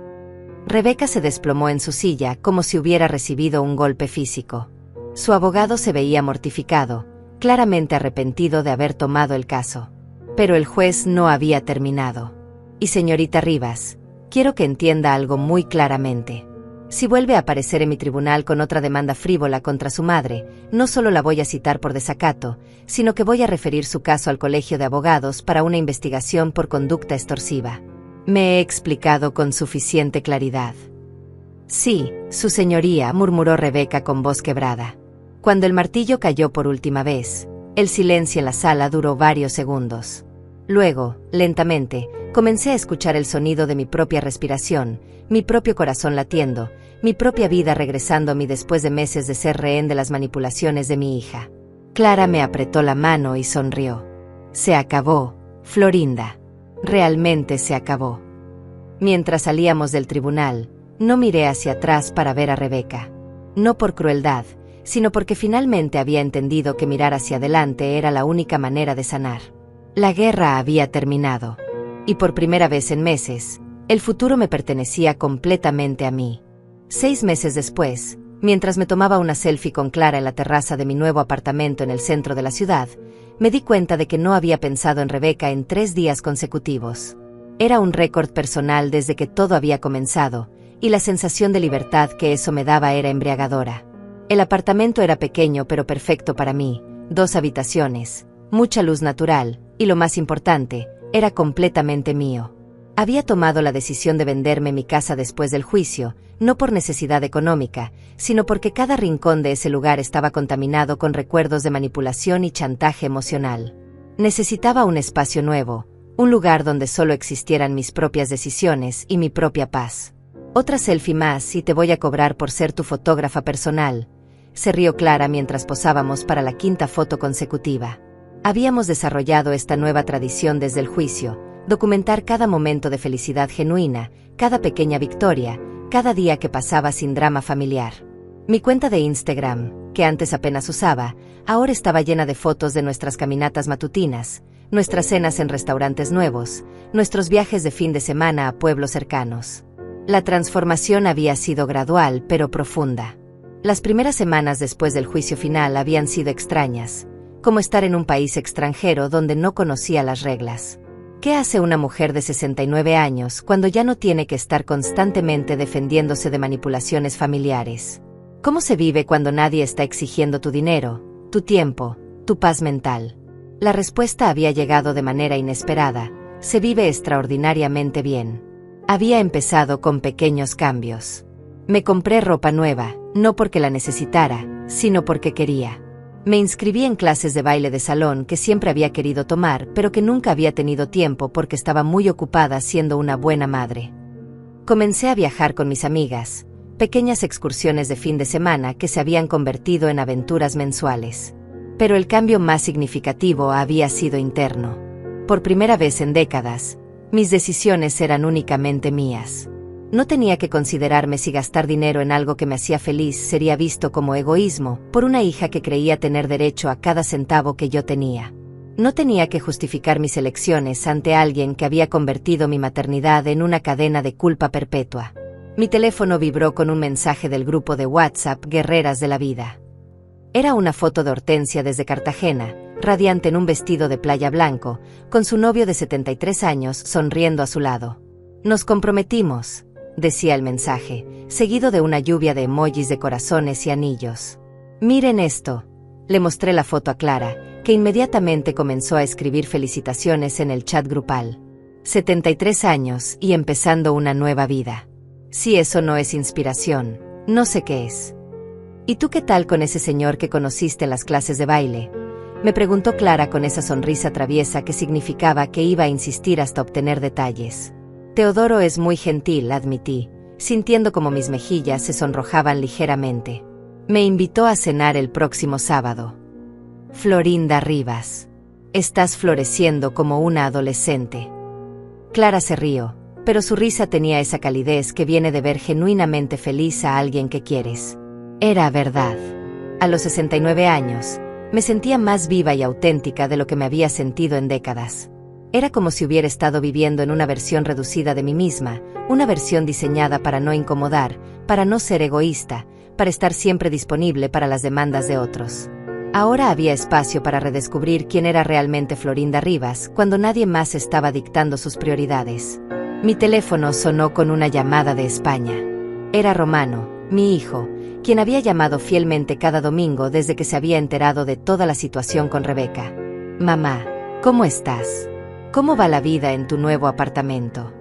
Rebeca se desplomó en su silla como si hubiera recibido un golpe físico. Su abogado se veía mortificado, claramente arrepentido de haber tomado el caso. Pero el juez no había terminado. Y señorita Rivas, quiero que entienda algo muy claramente. Si vuelve a aparecer en mi tribunal con otra demanda frívola contra su madre, no solo la voy a citar por desacato, sino que voy a referir su caso al Colegio de Abogados para una investigación por conducta extorsiva. ¿Me he explicado con suficiente claridad? Sí, su señoría, murmuró Rebeca con voz quebrada. Cuando el martillo cayó por última vez, el silencio en la sala duró varios segundos. Luego, lentamente, comencé a escuchar el sonido de mi propia respiración, mi propio corazón latiendo, mi propia vida regresando a mí después de meses de ser rehén de las manipulaciones de mi hija. Clara me apretó la mano y sonrió. Se acabó, Florinda. Realmente se acabó. Mientras salíamos del tribunal, no miré hacia atrás para ver a Rebeca. No por crueldad, sino porque finalmente había entendido que mirar hacia adelante era la única manera de sanar. La guerra había terminado. Y por primera vez en meses, el futuro me pertenecía completamente a mí. 6 meses después, Mientras me tomaba una selfie con Clara en la terraza de mi nuevo apartamento en el centro de la ciudad, me di cuenta de que no había pensado en Rebeca en 3 días consecutivos. Era un récord personal desde que todo había comenzado, y la sensación de libertad que eso me daba era embriagadora. El apartamento era pequeño pero perfecto para mí, 2 habitaciones, mucha luz natural, y lo más importante, era completamente mío. Había tomado la decisión de venderme mi casa después del juicio, no por necesidad económica, sino porque cada rincón de ese lugar estaba contaminado con recuerdos de manipulación y chantaje emocional. Necesitaba un espacio nuevo, un lugar donde solo existieran mis propias decisiones y mi propia paz. Otra selfie más y te voy a cobrar por ser tu fotógrafa personal, se rió Clara mientras posábamos para la 5ª foto consecutiva. Habíamos desarrollado esta nueva tradición desde el juicio, documentar cada momento de felicidad genuina, cada pequeña victoria, cada día que pasaba sin drama familiar. Mi cuenta de Instagram, que antes apenas usaba, ahora estaba llena de fotos de nuestras caminatas matutinas, nuestras cenas en restaurantes nuevos, nuestros viajes de fin de semana a pueblos cercanos. La transformación había sido gradual pero profunda. Las primeras semanas después del juicio final habían sido extrañas, como estar en un país extranjero donde no conocía las reglas. ¿Qué hace una mujer de 69 años cuando ya no tiene que estar constantemente defendiéndose de manipulaciones familiares? ¿Cómo se vive cuando nadie está exigiendo tu dinero, tu tiempo, tu paz mental? La respuesta había llegado de manera inesperada: se vive extraordinariamente bien. Había empezado con pequeños cambios. Me compré ropa nueva, no porque la necesitara, sino porque quería. Me inscribí en clases de baile de salón que siempre había querido tomar, pero que nunca había tenido tiempo porque estaba muy ocupada siendo una buena madre. Comencé a viajar con mis amigas, pequeñas excursiones de fin de semana que se habían convertido en aventuras mensuales. Pero el cambio más significativo había sido interno. Por primera vez en décadas, mis decisiones eran únicamente mías. No tenía que considerarme si gastar dinero en algo que me hacía feliz sería visto como egoísmo por una hija que creía tener derecho a cada centavo que yo tenía. No tenía que justificar mis elecciones ante alguien que había convertido mi maternidad en una cadena de culpa perpetua. Mi teléfono vibró con un mensaje del grupo de WhatsApp Guerreras de la Vida. Era una foto de Hortensia desde Cartagena, radiante en un vestido de playa blanco, con su novio de 73 años sonriendo a su lado. Nos comprometimos, decía el mensaje, seguido de una lluvia de emojis de corazones y anillos. Miren esto. Le mostré la foto a Clara, que inmediatamente comenzó a escribir felicitaciones en el chat grupal. 73 años y empezando una nueva vida. Si eso no es inspiración, no sé qué es. ¿Y tú qué tal con ese señor que conociste en las clases de baile? Me preguntó Clara con esa sonrisa traviesa que significaba que iba a insistir hasta obtener detalles. Teodoro es muy gentil, admití, sintiendo como mis mejillas se sonrojaban ligeramente. Me invitó a cenar el próximo sábado. Florinda Rivas. Estás floreciendo como una adolescente. Clara se rió, pero su risa tenía esa calidez que viene de ver genuinamente feliz a alguien que quieres. Era verdad. A los 69 años, me sentía más viva y auténtica de lo que me había sentido en décadas. Era como si hubiera estado viviendo en una versión reducida de mí misma, una versión diseñada para no incomodar, para no ser egoísta, para estar siempre disponible para las demandas de otros. Ahora había espacio para redescubrir quién era realmente Florinda Rivas cuando nadie más estaba dictando sus prioridades. Mi teléfono sonó con una llamada de España. Era Romano, mi hijo, quien había llamado fielmente cada domingo desde que se había enterado de toda la situación con Rebeca. Mamá, ¿cómo estás? ¿Cómo va la vida en tu nuevo apartamento?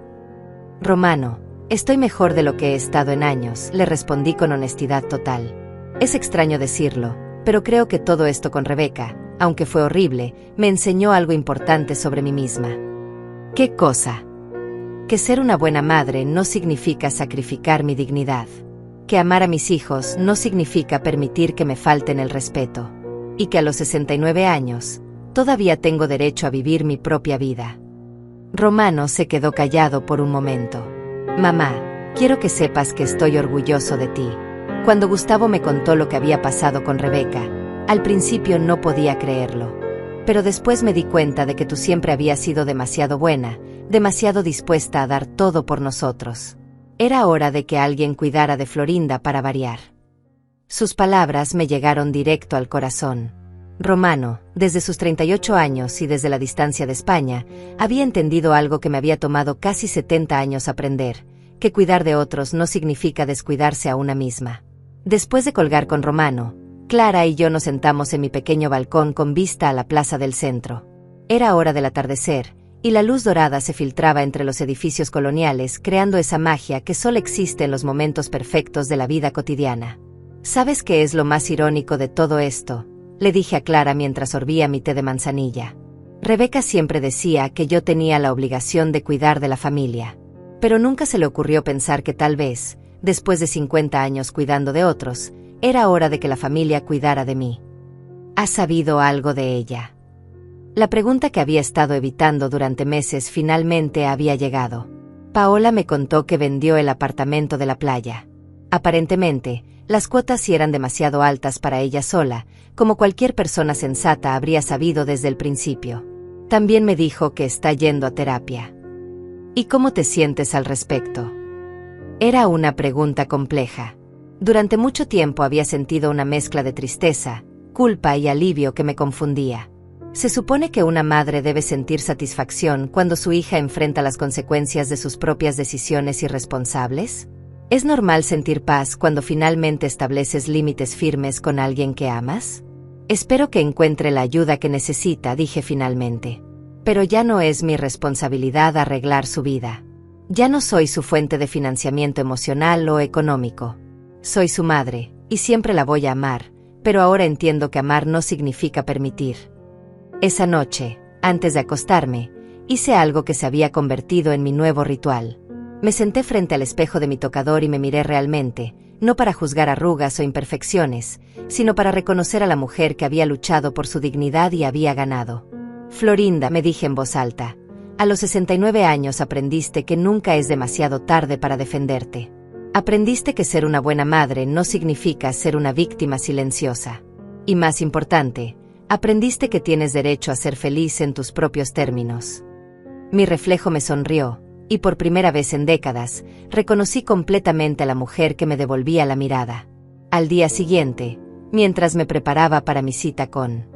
Romano, estoy mejor de lo que he estado en años, le respondí con honestidad total. Es extraño decirlo, pero creo que todo esto con Rebeca, aunque fue horrible, me enseñó algo importante sobre mí misma. ¿Qué cosa? Que ser una buena madre no significa sacrificar mi dignidad. Que amar a mis hijos no significa permitir que me falten el respeto. Y que a los 69 años, todavía tengo derecho a vivir mi propia vida. Romano se quedó callado por un momento. Mamá, quiero que sepas que estoy orgulloso de ti. Cuando Gustavo me contó lo que había pasado con Rebeca, al principio no podía creerlo. Pero después me di cuenta de que tú siempre habías sido demasiado buena, demasiado dispuesta a dar todo por nosotros. Era hora de que alguien cuidara de Florinda para variar. Sus palabras me llegaron directo al corazón. Romano, desde sus 38 años y desde la distancia de España, había entendido algo que me había tomado casi 70 años aprender, que cuidar de otros no significa descuidarse a una misma. Después de colgar con Romano, Clara y yo nos sentamos en mi pequeño balcón con vista a la plaza del centro. Era hora del atardecer, y la luz dorada se filtraba entre los edificios coloniales, creando esa magia que solo existe en los momentos perfectos de la vida cotidiana. ¿Sabes qué es lo más irónico de todo esto?, le dije a Clara mientras sorbía mi té de manzanilla. Rebeca siempre decía que yo tenía la obligación de cuidar de la familia. Pero nunca se le ocurrió pensar que tal vez, después de 50 años cuidando de otros, era hora de que la familia cuidara de mí. ¿Has sabido algo de ella? La pregunta que había estado evitando durante meses finalmente había llegado. Paola me contó que vendió el apartamento de la playa. Aparentemente, las cuotas sí eran demasiado altas para ella sola, como cualquier persona sensata habría sabido desde el principio. También me dijo que está yendo a terapia. ¿Y cómo te sientes al respecto? Era una pregunta compleja. Durante mucho tiempo había sentido una mezcla de tristeza, culpa y alivio que me confundía. ¿Se supone que una madre debe sentir satisfacción cuando su hija enfrenta las consecuencias de sus propias decisiones irresponsables? ¿Es normal sentir paz cuando finalmente estableces límites firmes con alguien que amas? Espero que encuentre la ayuda que necesita, dije finalmente. Pero ya no es mi responsabilidad arreglar su vida. Ya no soy su fuente de financiamiento emocional o económico. Soy su madre, y siempre la voy a amar, pero ahora entiendo que amar no significa permitir. Esa noche, antes de acostarme, hice algo que se había convertido en mi nuevo ritual. Me senté frente al espejo de mi tocador y me miré realmente, no para juzgar arrugas o imperfecciones, sino para reconocer a la mujer que había luchado por su dignidad y había ganado. Florinda, me dije en voz alta, a los 69 años aprendiste que nunca es demasiado tarde para defenderte. Aprendiste que ser una buena madre no significa ser una víctima silenciosa. Y más importante, aprendiste que tienes derecho a ser feliz en tus propios términos. Mi reflejo me sonrió, y por primera vez en décadas, reconocí completamente a la mujer que me devolvía la mirada. Al día siguiente, mientras me preparaba para mi cita con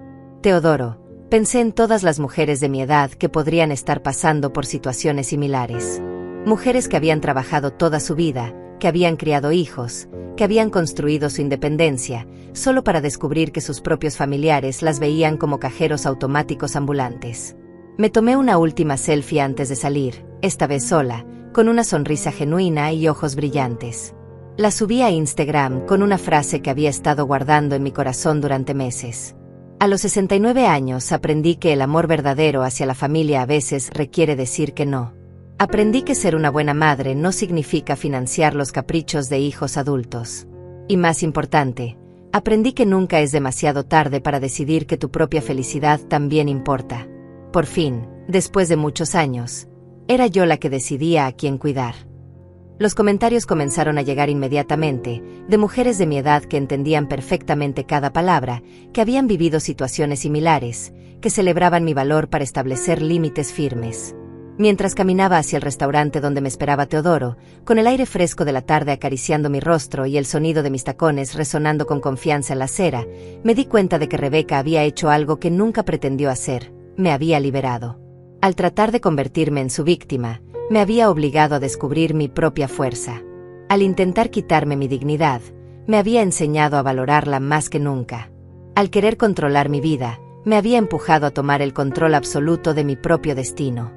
Teodoro, pensé en todas las mujeres de mi edad que podrían estar pasando por situaciones similares. Mujeres que habían trabajado toda su vida, que habían criado hijos, que habían construido su independencia, solo para descubrir que sus propios familiares las veían como cajeros automáticos ambulantes. Me tomé una última selfie antes de salir, esta vez sola, con una sonrisa genuina y ojos brillantes. La subí a Instagram con una frase que había estado guardando en mi corazón durante meses. A los 69 años aprendí que el amor verdadero hacia la familia a veces requiere decir que no. Aprendí que ser una buena madre no significa financiar los caprichos de hijos adultos. Y más importante, aprendí que nunca es demasiado tarde para decidir que tu propia felicidad también importa. Por fin, después de muchos años, era yo la que decidía a quién cuidar. Los comentarios comenzaron a llegar inmediatamente, de mujeres de mi edad que entendían perfectamente cada palabra, que habían vivido situaciones similares, que celebraban mi valor para establecer límites firmes. Mientras caminaba hacia el restaurante donde me esperaba Teodoro, con el aire fresco de la tarde acariciando mi rostro y el sonido de mis tacones resonando con confianza en la acera, me di cuenta de que Rebeca había hecho algo que nunca pretendió hacer: me había liberado. Al tratar de convertirme en su víctima, me había obligado a descubrir mi propia fuerza. Al intentar quitarme mi dignidad, me había enseñado a valorarla más que nunca. Al querer controlar mi vida, me había empujado a tomar el control absoluto de mi propio destino.